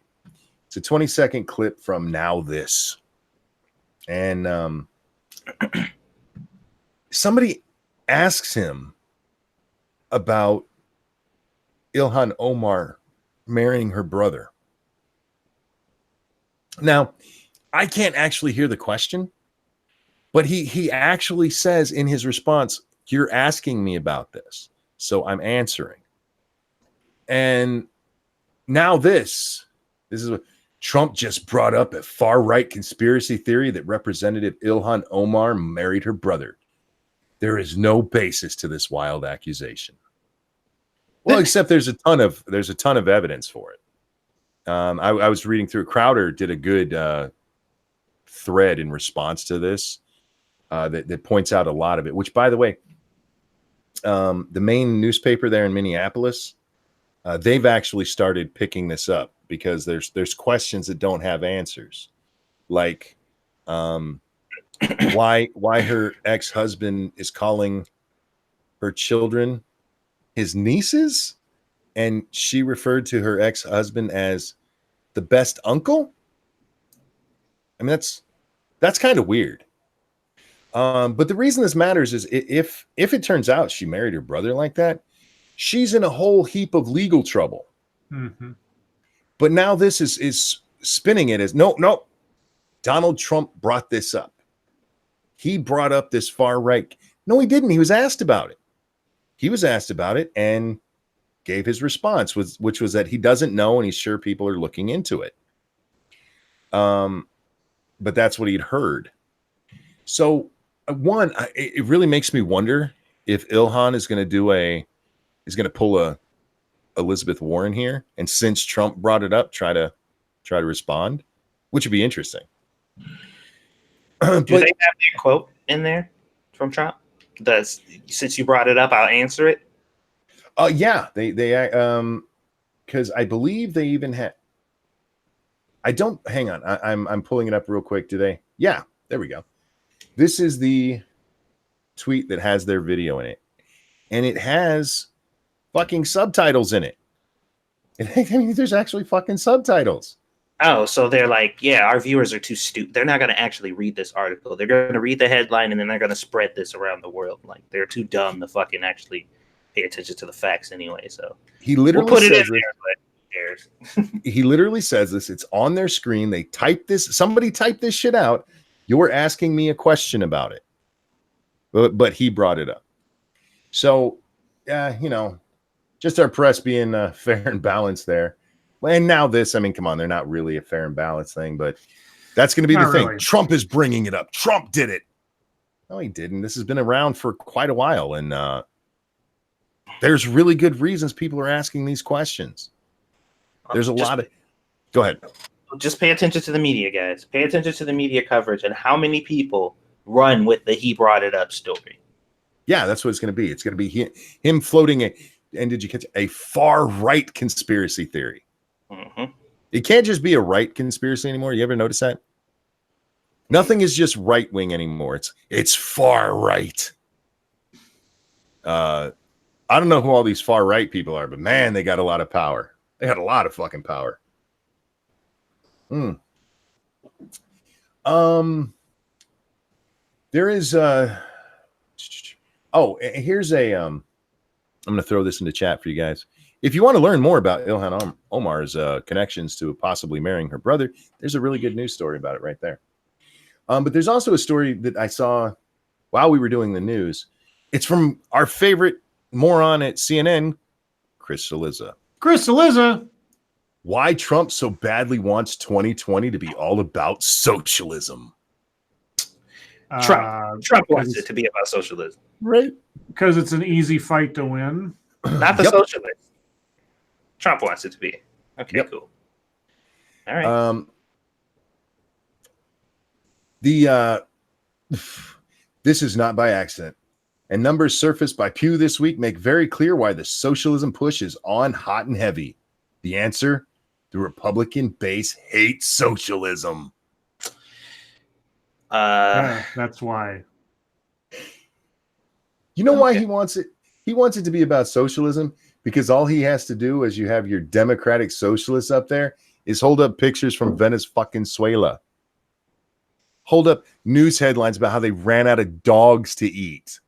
It's a 20-second clip from Now This. And somebody asks him about Ilhan Omar marrying her brother. Now, I can't actually hear the question, but he actually says in his response, "You're asking me about this, so I'm answering." And now this is what Trump just brought up a far-right conspiracy theory that Representative Ilhan Omar married her brother. There is no basis to this wild accusation. Well, except there's a ton of evidence for it. I was reading through. Crowder did a good thread in response to this that points out a lot of it. Which, by the way, the main newspaper there in Minneapolis, they've actually started picking this up because there's questions that don't have answers, like why her ex-husband is calling her children his nieces, and she referred to her ex-husband as the best uncle. I mean, that's kind of weird. But the reason this matters is if it turns out she married her brother like that, she's in a whole heap of legal trouble. Mm-hmm. But now this is spinning it as no. Donald Trump brought this up. He brought up this far right. No, he didn't. He was asked about it. He was asked about it and gave his response, which was that he doesn't know and he's sure people are looking into it. But that's what he'd heard. So it really makes me wonder if Ilhan is going to pull a Elizabeth Warren here, and since Trump brought it up, try to respond, which would be interesting. Do they have that quote in there from Trump? Since you brought it up, I'll answer it. Yeah, they because I believe they even had. I don't. Hang on, I'm pulling it up real quick. Do they? Yeah, there we go. This is the tweet that has their video in it, and it has fucking subtitles in it. I mean, there's actually fucking subtitles. Oh, so they're like, yeah, our viewers are too stupid. They're not going to actually read this article. They're going to read the headline and then they're going to spread this around the world. Like, they're too dumb to fucking actually pay attention to the facts anyway. So he literally we'll put it says in there, but who cares? He literally says this. It's on their screen. They type this. Somebody typed this shit out. You're asking me a question about it, but he brought it up. So, just our press being fair and balanced there. And now this, I mean, come on, they're not really a fair and balanced thing, but that's going to be the thing. Really. Trump is bringing it up. Trump did it. No, he didn't. This has been around for quite a while, and there's really good reasons people are asking these questions. There's a lot of. Go ahead. Just pay attention to the media, guys. Pay attention to the media coverage and how many people run with the "he brought it up" story. Yeah, that's what it's going to be. It's going to be him floating and did you catch a far right conspiracy theory? Mm-hmm. It can't just be a right conspiracy anymore. You ever notice that? Nothing is just right wing anymore. It's far right. I don't know who all these far right people are, but man, they got a lot of power. They got a lot of fucking power. There is here's a I'm going to throw this into chat for you guys. If you want to learn more about Ilhan Omar's connections to possibly marrying her brother, there's a really good news story about it right there. But there's also a story that I saw while we were doing the news. It's from our favorite moron at CNN, Chris Cillizza. Chris Cillizza. Why Trump so badly wants 2020 to be all about socialism. Trump wants it to be about socialism. Right. Because it's an easy fight to win. Not the socialists. Trump wants it to be. Okay, cool. All right. This is not by accident. And numbers surfaced by Pew this week make very clear why the socialism push is on hot and heavy. The answer? The Republican base hates socialism. Yeah, that's why. You know why he wants it? He wants it to be about socialism because all he has to do as you have your democratic socialists up there is hold up pictures from Venezuela. Hold up news headlines about how they ran out of dogs to eat.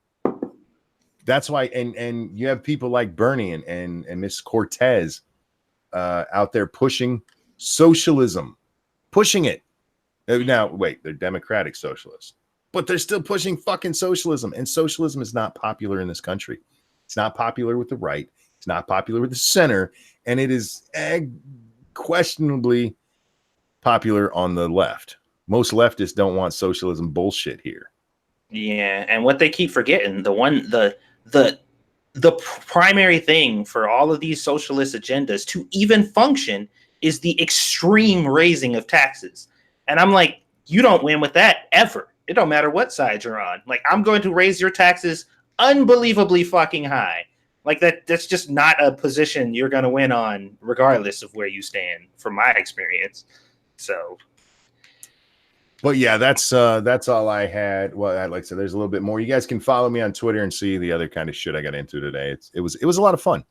That's why, and you have people like Bernie and Miss Cortez out there pushing socialism, pushing it. Now, wait, they're democratic socialists, but they're still pushing fucking socialism, and socialism is not popular in this country. It's not popular with the right. It's not popular with the center, and it is questionably popular on the left. Most leftists don't want socialism bullshit here. Yeah, and what they keep forgetting, the primary thing for all of these socialist agendas to even function is the extreme raising of taxes. And I'm like, you don't win with that ever. It don't matter what side you're on. Like, I'm going to raise your taxes unbelievably fucking high. Like that's just not a position you're going to win on regardless of where you stand from my experience. So, but yeah, that's all I had. Well, like I said, there's a little bit more. You guys can follow me on Twitter and see the other kind of shit I got into today. It was a lot of fun.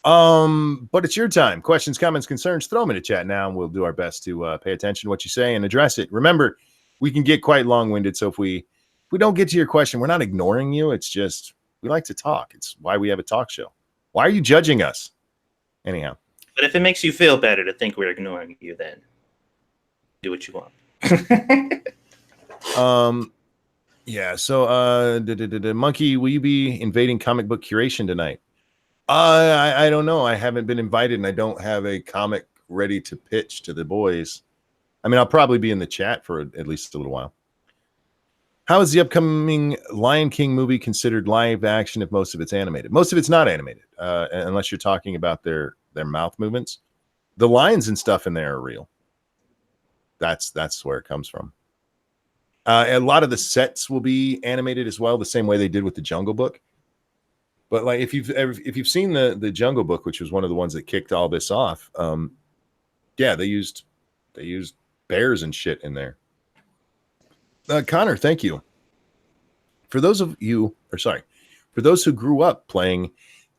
But it's your time. Questions, comments, concerns, throw them in the chat now, and we'll do our best to pay attention to what you say and address it. Remember, we can get quite long-winded, so if we don't get to your question, we're not ignoring you. It's just we like to talk. It's why we have a talk show. Why are you judging us? Anyhow. But if it makes you feel better to think we're ignoring you, then do what you want. Yeah, so Monkey, will you be invading comic book curation tonight? I don't know. I haven't been invited, and I don't have a comic ready to pitch to the boys. I mean, I'll probably be in the chat for at least a little while. How is the upcoming Lion King movie considered live action if most of it's animated? Most of it's not animated, unless you're talking about their mouth movements. The lines and stuff in there are real. That's where it comes from. A lot of the sets will be animated as well, the same way they did with the Jungle Book. But like if you've seen the Jungle Book, which was one of the ones that kicked all this off, yeah, they used bears and shit in there. Connor, thank you. For those who grew up playing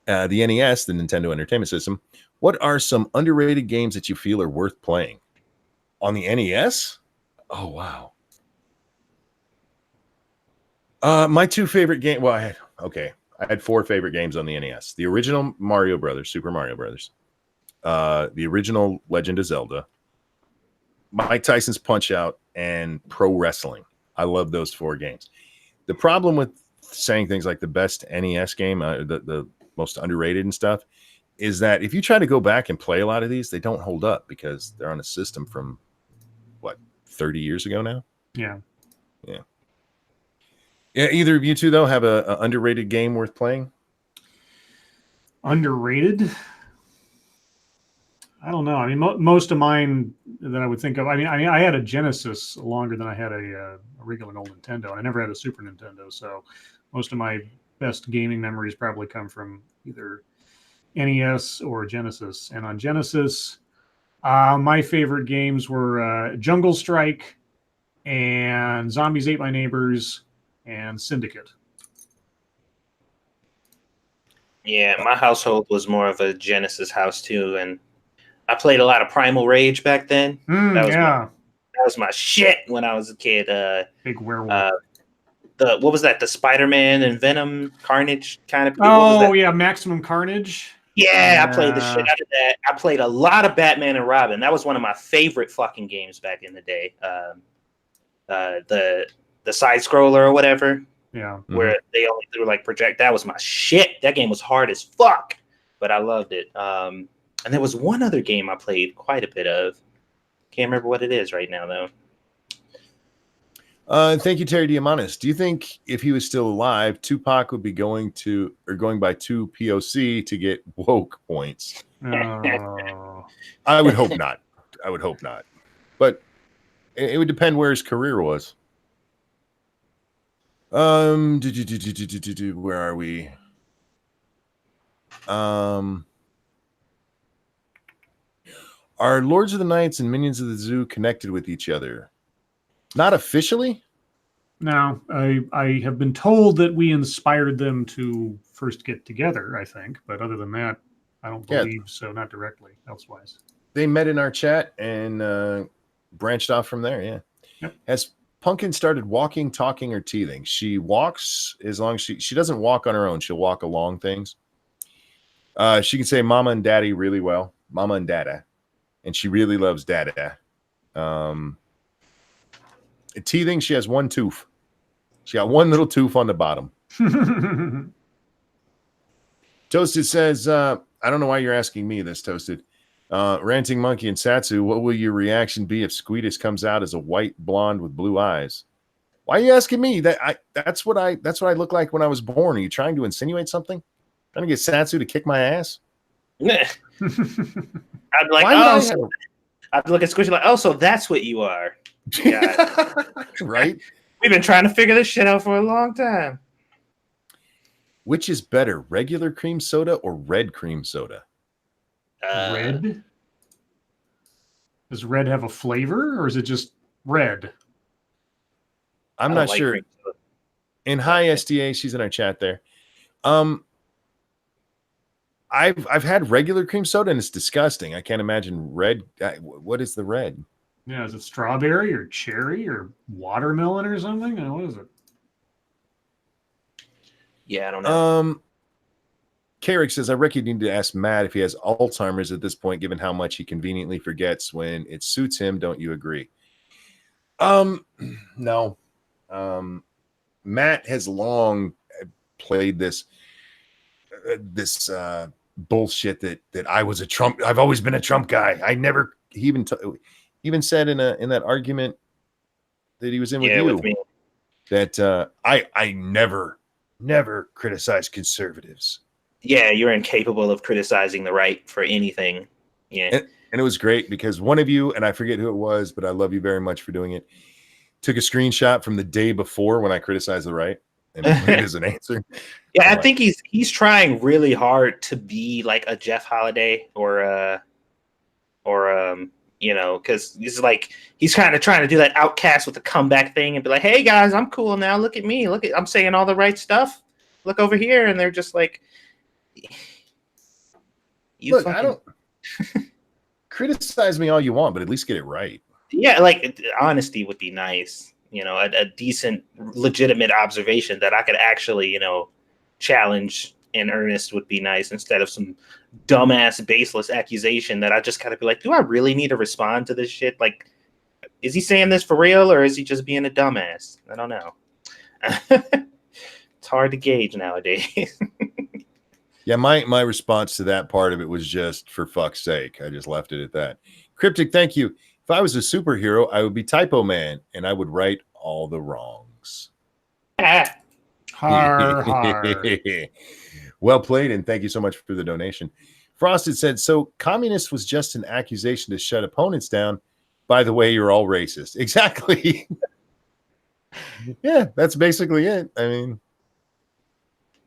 the NES, the Nintendo Entertainment System, what are some underrated games that you feel are worth playing? On the NES? Oh, wow. My two favorite games. Well, I had four favorite games on the NES. The original Mario Brothers, Super Mario Brothers. The original Legend of Zelda. Mike Tyson's Punch-Out, and Pro Wrestling. I love those four games. The problem with saying things like the best NES game, the most underrated and stuff, is that if you try to go back and play a lot of these, they don't hold up because they're on a system from, 30 years ago now? Yeah. Yeah. Yeah, either of you two, though, have a underrated game worth playing? Underrated? I don't know. I mean, most of mine that I would think of. I mean, I had a Genesis longer than I had a regular old Nintendo, and I never had a Super Nintendo. So most of my best gaming memories probably come from either NES or Genesis. And on Genesis, my favorite games were Jungle Strike and Zombies Ate My Neighbors and Syndicate. Yeah, my household was more of a Genesis house too, and I played a lot of Primal Rage back then. That was my shit when I was a kid. Big werewolf. What was that? The Spider-Man and Venom Carnage kind of. Oh yeah, Maximum Carnage. Yeah, I played the shit out of that. I played a lot of Batman and Robin. That was one of my favorite fucking games back in the day. The side scroller or whatever. Yeah. Where they only threw like project. That was my shit. That game was hard as fuck, but I loved it. And there was one other game I played quite a bit of. Can't remember what it is right now though. Thank you, Terry Diamandis. Do you think if he was still alive, Tupac would be going by 2 POC to get woke points? I would hope not. But it would depend where his career was. Where are we? Are Lords of the Knights and Minions of the Zoo connected with each other? Not officially. Now, I have been told that we inspired them to first get together, I think. But other than that, I don't Yeah. believe so, not directly, elsewise. They met in our chat and branched off from there. Yeah. Yep. Has Pumpkin started walking, talking, or teething? She walks as long as she doesn't walk on her own. She'll walk along things. She can say mama and daddy really well. Mama and dada. And she really loves dada. Teething, she has one tooth. She got one little tooth on the bottom. Toasted says, I don't know why you're asking me this, Toasted. Ranting Monkey and Satsu, what will your reaction be if Squeetus comes out as a white blonde with blue eyes? Why are you asking me? That's what I look like when I was born. Are you trying to insinuate something? Trying to get Satsu to kick my ass? I'd be like, I'd look at Squishy like, oh, so that's what you are. Right? We've been trying to figure this shit out for a long time. Which is better, regular cream soda or red cream soda? Red? Does red have a flavor, or is it just red? I'm not sure. In Hi SDA, she's in our chat there. I've had regular cream soda and it's disgusting. I can't imagine red. What is the red? Yeah, is it strawberry or cherry or watermelon or something? What is it? Yeah, I don't know. Carrick says, I reckon you need to ask Matt if he has Alzheimer's at this point, given how much he conveniently forgets when it suits him. Don't you agree? No. Matt has long played this bullshit that I was a Trump. I've always been a Trump guy. I never. He even said in that argument that he was in with me that I never criticize conservatives. Yeah, you're incapable of criticizing the right for anything. Yeah, and it was great because one of you, and I forget who it was, but I love you very much for doing it, took a screenshot from the day before when I criticized the right and put it as an answer. Yeah, I think he's trying really hard to be like a Jeff Holiday or you know, because he's kind of trying to do that Outcast with the comeback thing and be like, hey guys, I'm cool now. Look at me. I'm saying all the right stuff. Look over here, and they're just like, look, I don't criticize me all you want, but at least get it right. Yeah, like honesty would be nice. You know, a decent, legitimate observation that I could actually, you know, challenge in earnest would be nice instead of some dumbass, baseless accusation that I just kind of be like, do I really need to respond to this shit? Like, is he saying this for real or is he just being a dumbass? I don't know. It's hard to gauge nowadays. Yeah, my response to that part of it was just for fuck's sake. I just left it at that. Cryptic, thank you. If I was a superhero, I would be Typo Man, and I would right all the wrongs. Har, har. Well played, and thank you so much for the donation. Frosted said, so communist was just an accusation to shut opponents down. By the way, you're all racist. Exactly. Yeah, that's basically it. I mean,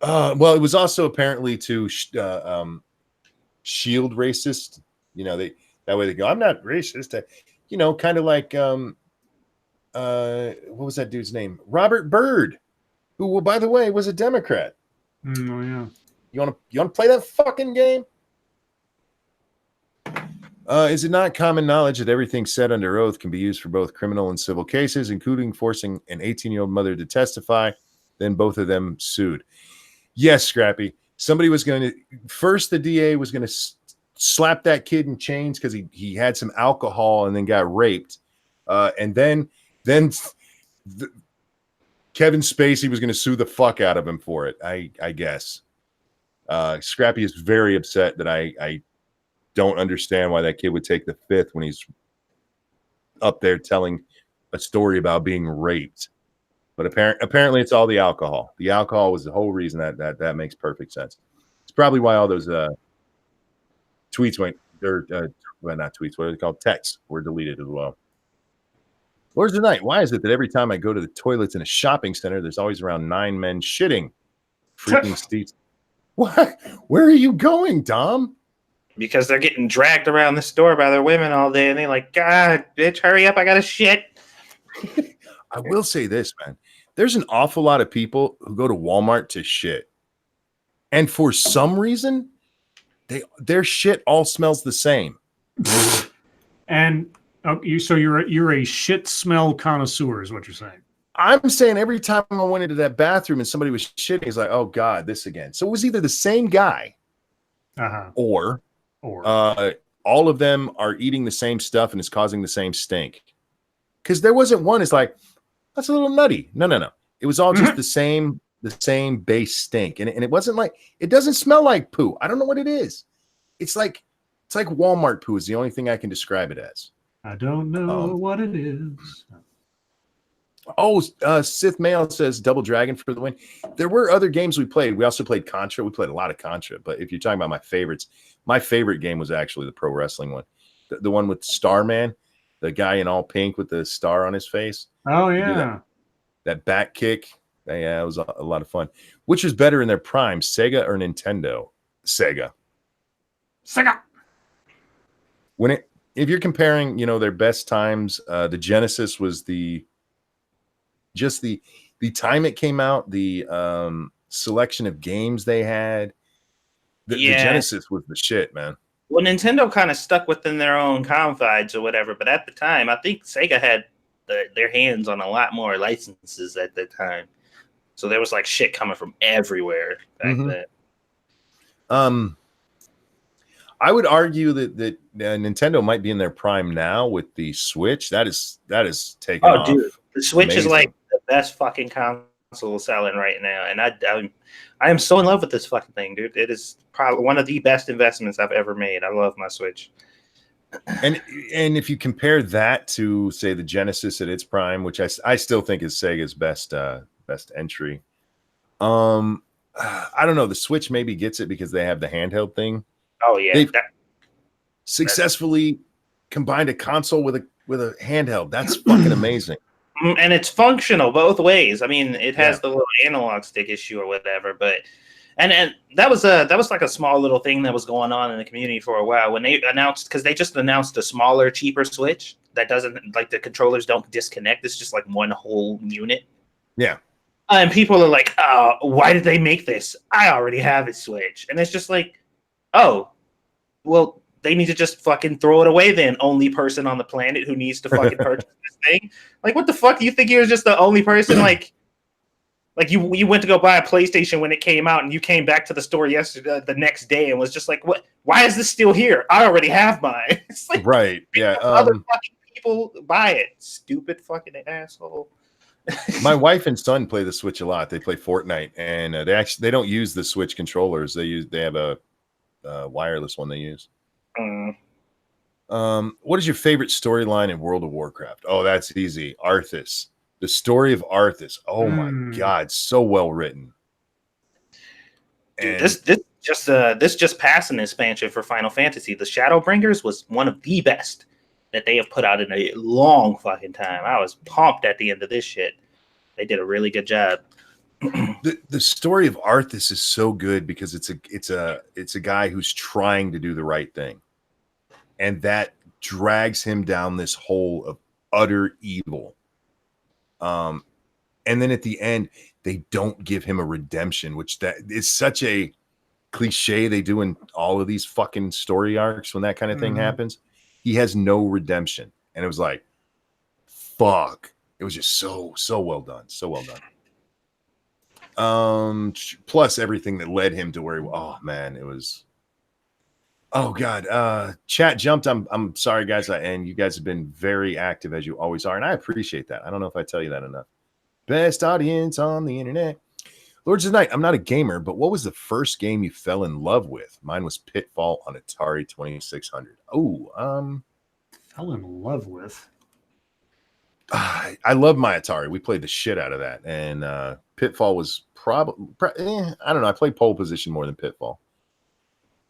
well, it was also apparently to shield racist. You know, that way they go, I'm not racist. You know, kind of like what was that dude's name? Robert Byrd, who, by the way, was a Democrat. Oh yeah. You want to play that fucking game? Is it not common knowledge that everything said under oath can be used for both criminal and civil cases, including forcing an 18-year-old mother to testify, then both of them sued? Yes, Scrappy. Somebody was going to first. The DA was going to slap that kid in chains because he had some alcohol and then got raped, and then Kevin Spacey was going to sue the fuck out of him for it. I guess. Scrappy is very upset that I don't understand why that kid would take the fifth when he's up there telling a story about being raped. But apparently it's all the alcohol. The alcohol was the whole reason that makes perfect sense. It's probably why all those tweets went, or well, not tweets, what are they called? Texts were deleted as well. Lords of the Night, why is it that every time I go to the toilets in a shopping center, there's always around 9 men shitting? Freaking Steve. What? Where are you going, Dom? Because they're getting dragged around the store by their women all day, and they're like, God, bitch, hurry up, I gotta shit. I will say this, man. there's an awful lot of people who go to Walmart to shit. And for some reason, their shit all smells the same. And you're a shit smell connoisseur, is what you're saying. I'm saying every time I went into that bathroom and somebody was shitting, he's like, oh God, this again. So it was either the same guy or all of them are eating the same stuff and it's causing the same stink. Because there wasn't one, it's like, that's a little nutty. No. It was all just the same base stink. And it wasn't like, it doesn't smell like poo. I don't know what it is. It's like Walmart poo is the only thing I can describe it as. I don't know what it is. Sith Mail says Double Dragon for the win. There were other games we played. We also played Contra. We played a lot of Contra. But if you're talking about my favorites, my favorite game was actually the pro wrestling one. The one with Starman, the guy in all pink with the star on his face. Oh, yeah. That back kick. Yeah, it was a lot of fun. Which was better in their prime, Sega or Nintendo? Sega. If you're comparing, their best times, the Genesis was the time it came out, the selection of games they had. The Genesis was the shit, man. Well, Nintendo kind of stuck within their own confines or whatever, but at the time, I think Sega had their hands on a lot more licenses at the time. So there was like shit coming from everywhere back then. I would argue that Nintendo might be in their prime now with the Switch. That is taken off. Dude, the Switch is like the best fucking console selling right now, and I am so in love with this fucking thing, dude. It is probably one of the best investments I've ever made. I love my Switch. And if you compare that to, say, the Genesis at its prime, which I still think is Sega's best entry. I don't know. The Switch maybe gets it because they have the handheld thing. Oh yeah, they've successfully combined a console with a handheld. That's fucking amazing. And it's functional both ways. I mean, it has the little analog stick issue or whatever, but and that was like a small little thing that was going on in the community for a while when they announced, because they just announced a smaller, cheaper Switch that doesn't, like, the controllers don't disconnect. It's just like one whole unit. Yeah. And people are like, oh, why did they make this? I already have a Switch. And it's just like, oh, well, they need to just fucking throw it away then. Only person on the planet who needs to fucking purchase this thing. Like, what the fuck? Do you think you're just the only person? Like you went to go buy a PlayStation when it came out, and you came back to the store yesterday, the next day, and was just like, what? Why is this still here? I already have mine. It's like, right? Yeah. Other fucking people buy it. Stupid fucking asshole. My wife and son play the Switch a lot. They play Fortnite, and they don't use the Switch controllers. They have a wireless one they use. What is your favorite storyline in World of Warcraft? Oh, that's easy. Arthas. The story of Arthas. Oh my God, so well written. Dude, this just passed an expansion for Final Fantasy. The Shadowbringers was one of the best that they have put out in a long fucking time. I was pumped at the end of this shit. They did a really good job. The story of Arthas is so good because it's a guy who's trying to do the right thing, and that drags him down this hole of utter evil. And then at the end, they don't give him a redemption, which that is such a cliche they do in all of these fucking story arcs when that kind of thing happens. He has no redemption, and it was like, fuck. It was just so well done, so well done. Plus everything that led him to where oh man, it was. Oh God, chat jumped. I'm sorry, guys, and you guys have been very active as you always are, and I appreciate that. I don't know if I tell you that enough. Best audience on the internet. Lords of the Night. I'm not a gamer, but what was the first game you fell in love with? Mine was Pitfall on Atari 2600. Oh, fell in love with. I love my Atari. We played the shit out of that, and Pitfall was probably I don't know. I played pole position more than Pitfall,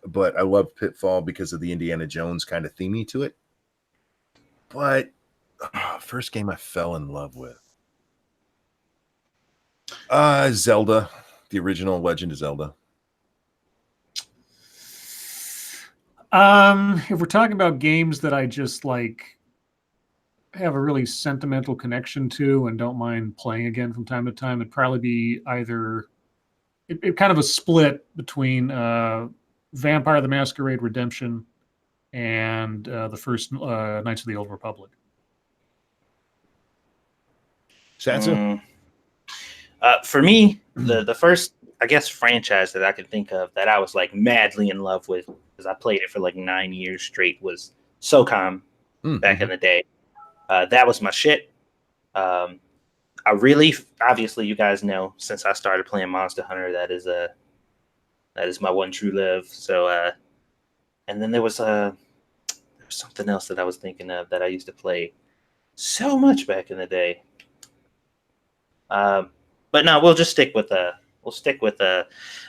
but I love Pitfall because of the Indiana Jones kind of themey to it. But first game I fell in love with, Zelda, the original Legend of Zelda. If we're talking about games that I just like have a really sentimental connection to and don't mind playing again from time to time, it'd probably be either it kind of a split between Vampire the Masquerade Redemption and the first Knights of the Old Republic. Satsu? For me, the first, I guess, franchise that I can think of that I was like madly in love with, because I played it for like 9 years straight, was SOCOM back in the day. That was my shit. I really, obviously, you guys know, since I started playing Monster Hunter, that is my one true love. So, and then there was something else that I was thinking of that I used to play so much back in the day. But no, we'll stick with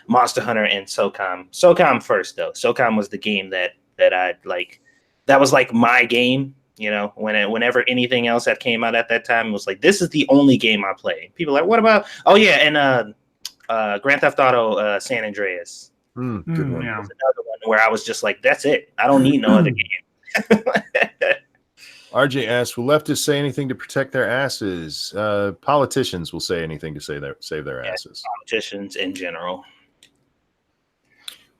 Monster Hunter and SOCOM. SOCOM first, though. SOCOM was the game that I like. That was like my game. You know, whenever anything else that came out at that time, it was like, this is the only game I play. People are like, what about? Oh yeah, and Grand Theft Auto San Andreas. Good one. Yeah. Was another one where I was just like, that's it. I don't need no other game. RJ asks, will leftists say anything to protect their asses? Politicians will say anything to save their asses. Politicians in general.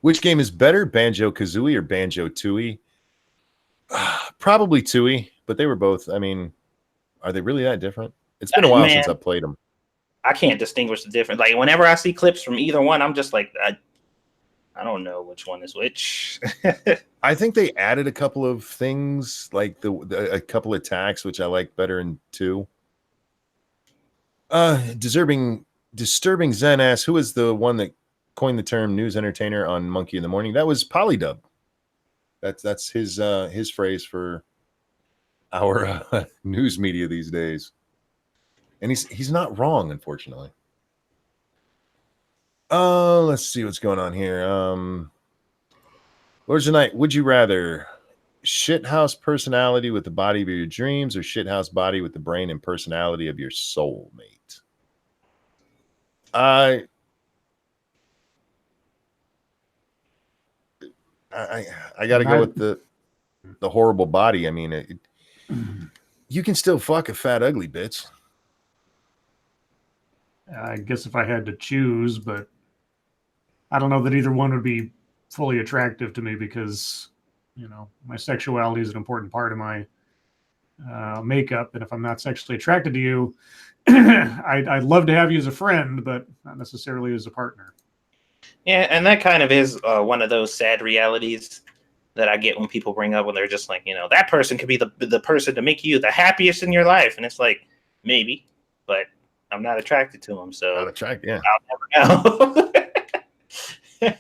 Which game is better, Banjo-Kazooie or Banjo-Tooie? Probably Tooie, but they were both. I mean, are they really that different? It's been a while since I played them. I can't distinguish the difference. Like whenever I see clips from either one, I'm just like, I don't know which one is which. I think they added a couple of things, like a couple of attacks, which I like better in 2. Disturbing Zen asks, who is the one that coined the term news entertainer on Monkey in the Morning? That was Polydub. That's his phrase for our news media these days, and he's not wrong, unfortunately. Let's see what's going on here. Lords of Night, would you rather shithouse personality with the body of your dreams or shithouse body with the brain and personality of your soulmate? I got to go with the horrible body. I mean, you can still fuck a fat, ugly bitch. I guess if I had to choose, but I don't know that either one would be fully attractive to me because, you know, my sexuality is an important part of my makeup. And if I'm not sexually attracted to you, I'd love to have you as a friend, but not necessarily as a partner. Yeah, and that kind of is one of those sad realities that I get when people bring up when they're just like, you know, that person could be the person to make you the happiest in your life. And it's like, maybe, but I'm not attracted to them. So Not attracted, yeah. I'll never know.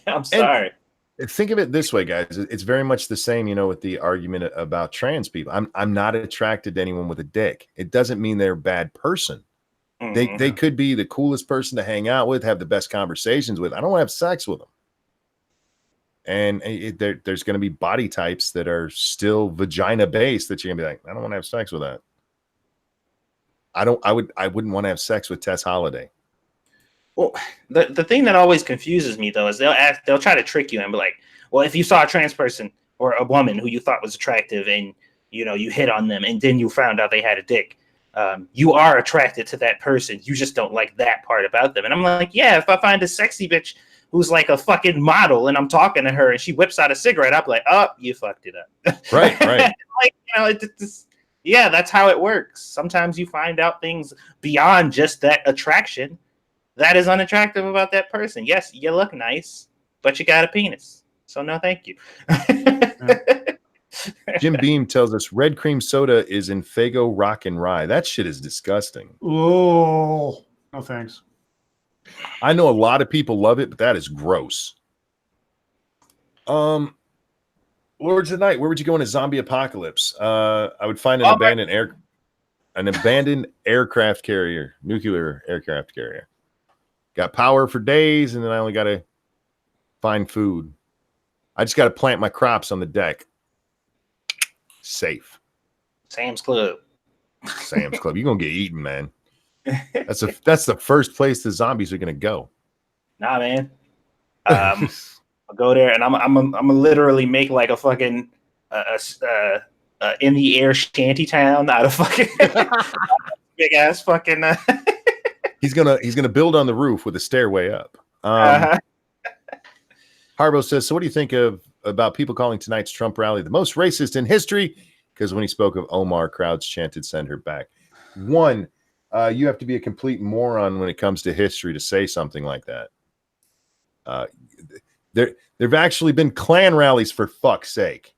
I'm sorry. And think of it this way, guys. It's very much the same, you know, with the argument about trans people. I'm not attracted to anyone with a dick. It doesn't mean they're a bad person. They could be the coolest person to hang out with, have the best conversations with. I don't want to have sex with them. And there's going to be body types that are still vagina based that you're gonna be like, I don't want to have sex with that. I wouldn't want to have sex with Tess Holiday. Well, the thing that always confuses me though is they'll try to trick you and be like, well, if you saw a trans person or a woman who you thought was attractive and you know you hit on them and then you found out they had a dick, you are attracted to that person. You just don't like that part about them. And I'm like, yeah, if I find a sexy bitch who's like a fucking model and I'm talking to her and she whips out a cigarette, I'm like, oh, you fucked it up. Right. Like, you know, yeah, that's how it works. Sometimes you find out things beyond just that attraction that is unattractive about that person. Yes, you look nice, but you got a penis. So no, thank you. Jim Beam tells us red cream soda is in Faygo Rock and Rye. That shit is disgusting. Oh, no thanks. I know a lot of people love it, but that is gross. Lords of the Night, where would you go in a zombie apocalypse? I would find an abandoned aircraft carrier, nuclear aircraft carrier. Got power for days, and then I only got to find food. I just got to plant my crops on the deck. Safe. Sam's Club. Sam's Club. You're gonna get eaten, man. That's the first place the zombies are gonna go. Nah, man. I'll go there and I'm literally make like a fucking in the air shanty town out of fucking big ass fucking. He's gonna build on the roof with a stairway up. Harbo says, so what do you think about people calling tonight's Trump rally the most racist in history? Because when he spoke of Omar, crowds chanted, "Send her back." One, you have to be a complete moron when it comes to history to say something like that. There've actually been Klan rallies, for fuck's sake.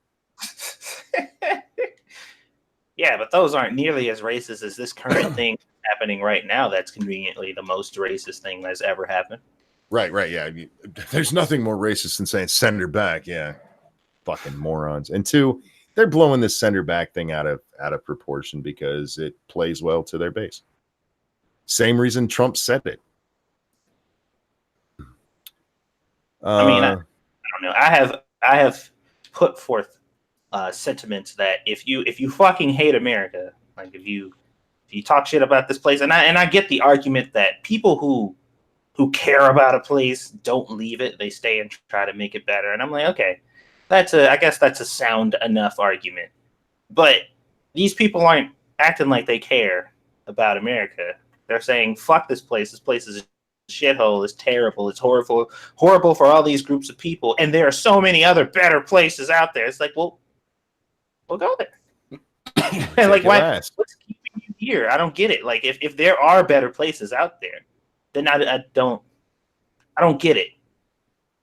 Yeah, but those aren't nearly as racist as this current thing happening right now. That's conveniently the most racist thing that's ever happened. Right, yeah. There's nothing more racist than saying "send her back." Yeah, fucking morons. And two, they're blowing this "send her back" thing out of proportion because it plays well to their base. Same reason Trump said it. I mean, I don't know. I have put forth sentiments that if you fucking hate America, like if you talk shit about this place, and I get the argument that people who care about a place don't leave it, they stay and try to make it better. And I'm like, okay, I guess that's a sound enough argument. But these people aren't acting like they care about America. They're saying, fuck this place. This place is a shithole. It's terrible. It's horrible for all these groups of people. And there are so many other better places out there. It's like, well, we'll go there. And like, what's keeping you here? I don't get it. Like, if there are better places out there, then I don't get it.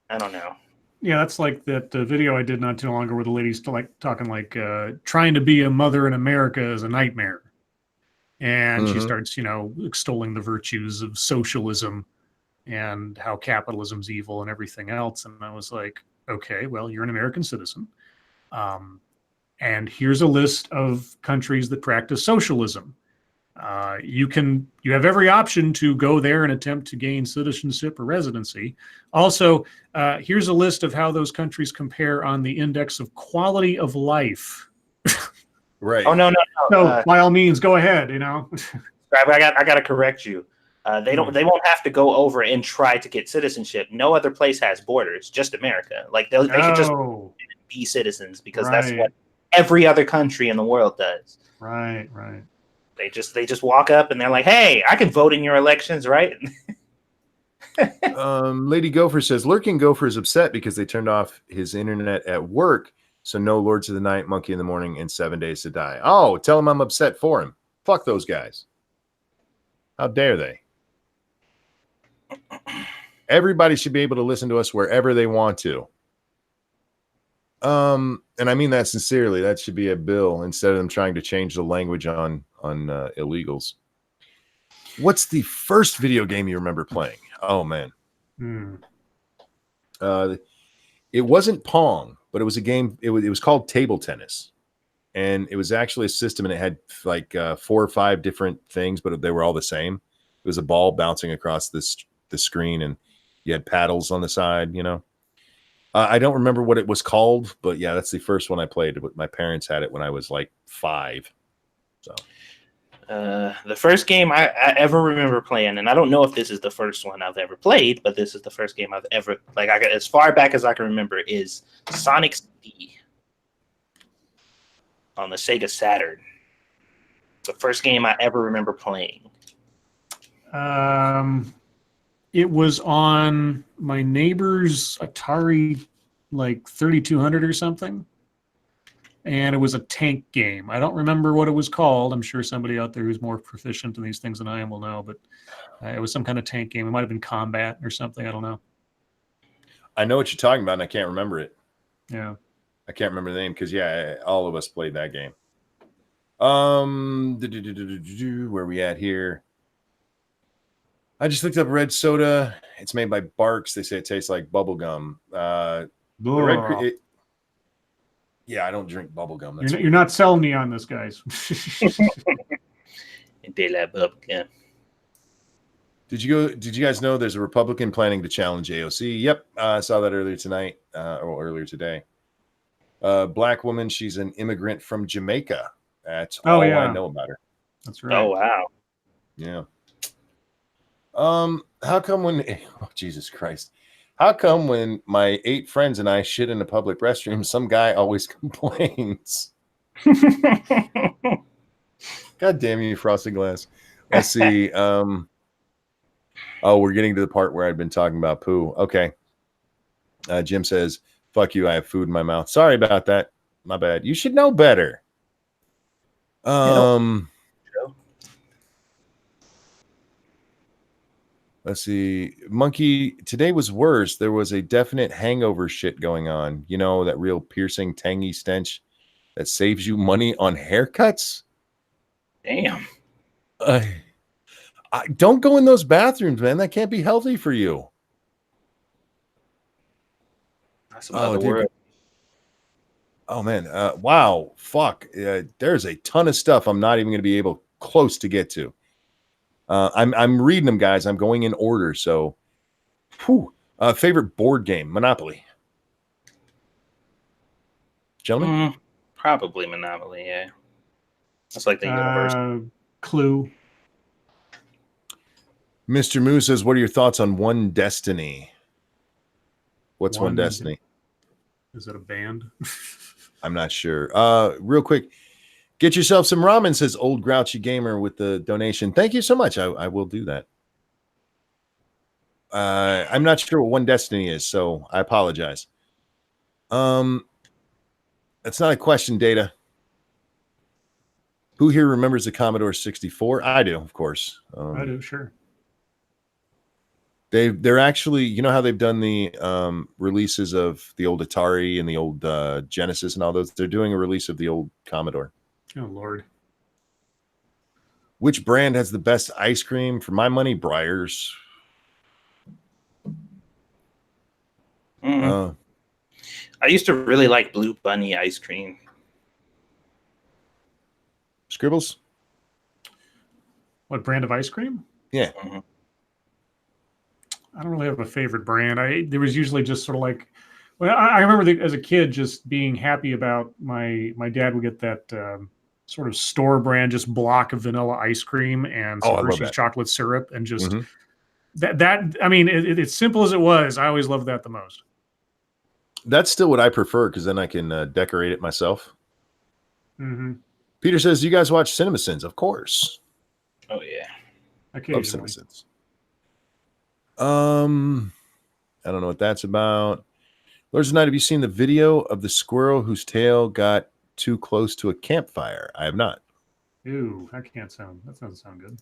I don't know. Yeah, that's like that video I did not too long ago where the lady's talking like trying to be a mother in America is a nightmare. And she starts, extolling the virtues of socialism and how capitalism's evil and everything else. And I was like, okay, well, you're an American citizen. And here's a list of countries that practice socialism. You have every option to go there and attempt to gain citizenship or residency. Also, here's a list of how those countries compare on the index of quality of life. Right. Oh no. So by all means, go ahead. I got to correct you. They won't have to go over and try to get citizenship. No other place has borders, just America. Like they could just be citizens because that's what every other country in the world does. Right. They just walk up and they're like, "Hey, I can vote in your elections, right?" Lady Gopher says, Lurking Gopher is upset because they turned off his internet at work. So no Lords of the Night, Monkey in the Morning, and 7 Days to Die. Oh, tell him I'm upset for him. Fuck those guys. How dare they? Everybody should be able to listen to us wherever they want to. And I mean that sincerely. That should be a bill instead of them trying to change the language on illegals. What's the first video game you remember playing? Oh, man. It wasn't Pong, but it was a game. It was called Table Tennis. And it was actually a system, and it had like 4 or 5 different things, but they were all the same. It was a ball bouncing across the screen, and you had paddles on the side, I don't remember what it was called, but yeah, that's the first one I played. My parents had it when I was like 5. So the first game I ever remember playing, and I don't know if this is the first one I've ever played, but this is the first game I've ever as far back as I can remember is Sonic CD on the Sega Saturn. The first game I ever remember playing. It was on my neighbor's Atari, like 3200 or something. And it was a tank game. I don't remember what it was called. I'm sure somebody out there who's more proficient in these things than I am will know, but it was some kind of tank game. It might have been Combat or something. I don't know. I know what you're talking about, and I can't remember it. Yeah. I can't remember the name because, yeah, all of us played that game. Where are we at here? I just looked up red soda. It's made by Barks. They say it tastes like bubble gum. Yeah, I don't drink bubble gum. You're not selling me on this, guys. They like bubble gum. Did you guys know there's a Republican planning to challenge AOC? Yep, I saw that earlier tonight or earlier today. Black woman. She's an immigrant from Jamaica. That's all I know about her. That's right. Oh wow. Yeah. How come when Jesus Christ? How come when my 8 friends and I shit in a public restroom, some guy always complains? God damn you, Frosted Glass. Let's see. Oh, we're getting to the part where I've been talking about poo. Okay. Jim says, fuck you, I have food in my mouth. Sorry about that. My bad. You should know better. Let's see. Monkey, today was worse. There was a definite hangover shit going on. You know, that real piercing, tangy stench that saves you money on haircuts? Damn. Don't go in those bathrooms, man. That can't be healthy for you. That's another word. Oh, man. Wow. Fuck. There's a ton of stuff I'm not even going to be able close to get to. I'm reading them, guys. I'm going in order. So, favorite board game, Monopoly. Gentlemen? Probably Monopoly, yeah. That's like the universe. Clue. Mr. Moo says, what are your thoughts on One Destiny? What's One Destiny? Is it a band? I'm not sure. Real quick, get yourself some ramen, says Old Grouchy Gamer with the donation. Thank you so much. I will do that. I'm not sure what One Destiny is, so I apologize. That's not a question, Data. Who here remembers the Commodore 64? I do, of course. I do, sure. They're actually, you know how they've done the releases of the old Atari and the old Genesis and all those? They're doing a release of the old Commodore. Oh, Lord. Which brand has the best ice cream? For my money, Breyers. I used to really like Blue Bunny ice cream. Scribbles? What brand of ice cream? Yeah. I don't really have a favorite brand. There was usually just sort of like, well, I remember as a kid just being happy about my dad would get that sort of store brand, just block of vanilla ice cream and some Hershey's chocolate syrup, and just that. I mean, it's simple as it was. I always loved that the most. That's still what I prefer because then I can decorate it myself. Peter says, "You guys watch CinemaSins?" Of course. Oh yeah, love CinemaSins. I don't know what that's about. Lords Night, have you seen the video of the squirrel whose tail got too close to a campfire? I have not. Ew, that doesn't sound good.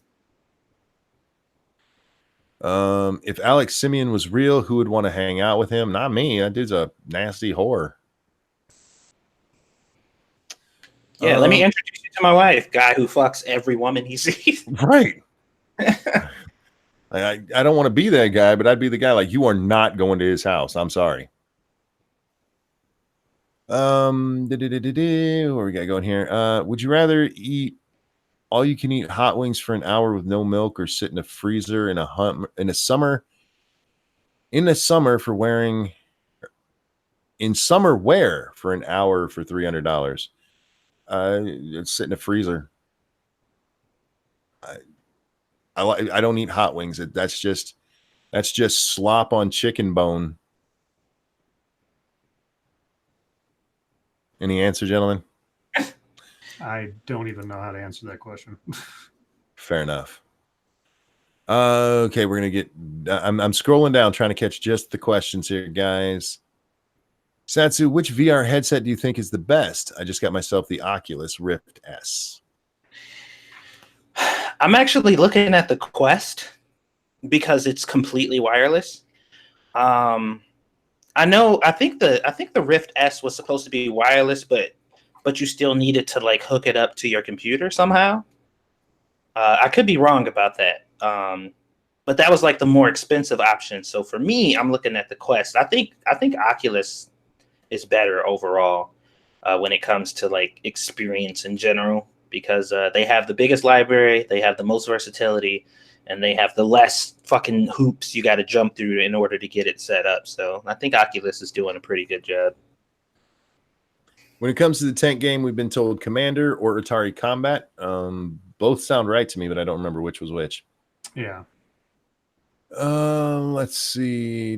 If Alex Simeon was real, who would want to hang out with him? Not me. That dude's a nasty whore. Yeah, let me introduce you to my wife, guy who fucks every woman he sees. Right. I don't want to be that guy, but I'd be the guy like, you are not going to his house. I'm sorry. What we got going here? Would you rather eat all you can eat hot wings for an hour with no milk, or sit in a freezer in a summer for wearing in summer wear for an hour for $300? Sit in a freezer. I don't eat hot wings. That's just slop on chicken bone. Any answer, gentlemen? I don't even know how to answer that question. Fair enough. Okay, we're gonna get. I'm scrolling down trying to catch just the questions here, guys. Satsu, which VR headset do you think is the best? I just got myself the Oculus Rift S. I'm actually looking at the Quest because it's completely wireless. I think the Rift S was supposed to be wireless, but you still needed to like hook it up to your computer somehow. I could be wrong about that. But that was like the more expensive option. So for me, I'm looking at the Quest. I think Oculus is better overall when it comes to like experience in general, because they have the biggest library, they have the most versatility, and they have the less fucking hoops you got to jump through in order to get it set up. So I think Oculus is doing a pretty good job. When it comes to the tank game, we've been told Commander or Atari Combat. Both sound right to me, but I don't remember which was which. Yeah. Let's see.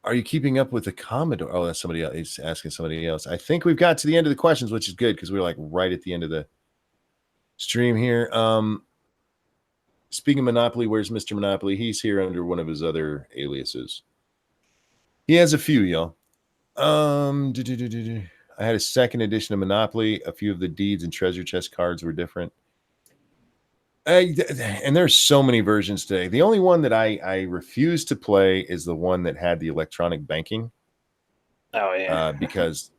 Are Are you keeping up with the Commodore? Oh, that's somebody else. He's asking somebody else. I think we've got to the end of the questions, which is good because we're like right at the end of the stream here. Speaking of Monopoly, where's Mr. Monopoly? He's here under one of his other aliases. He has a few, y'all. I had a second edition of Monopoly. A few of the deeds and treasure chest cards were different. And there's so many versions today. The only one that I refuse to play is the one that had the electronic banking. Oh yeah. Because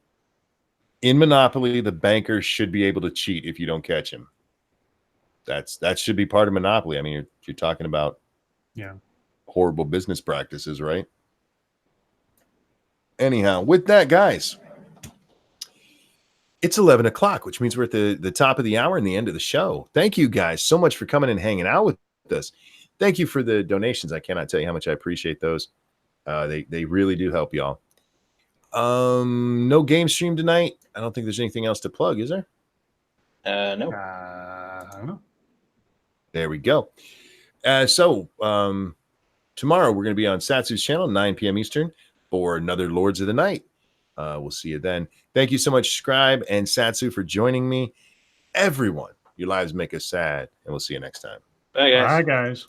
in Monopoly, the banker should be able to cheat if you don't catch him. That should be part of Monopoly. I mean, you're talking about horrible business practices, right? Anyhow, with that, guys, it's 11 o'clock, which means we're at the top of the hour and the end of the show. Thank you guys so much for coming and hanging out with us. Thank you for the donations. I cannot tell you how much I appreciate those. They really do help y'all. No game stream tonight. I don't think there's anything else to plug, is there? No. I don't know. There we go. So tomorrow we're going to be on Satsu's channel, 9 p.m. Eastern, for another Lords of the Night. We'll see you then. Thank you so much, Scribe and Satsu, for joining me. Everyone, your lives make us sad, and we'll see you next time. Bye, guys. Bye, guys.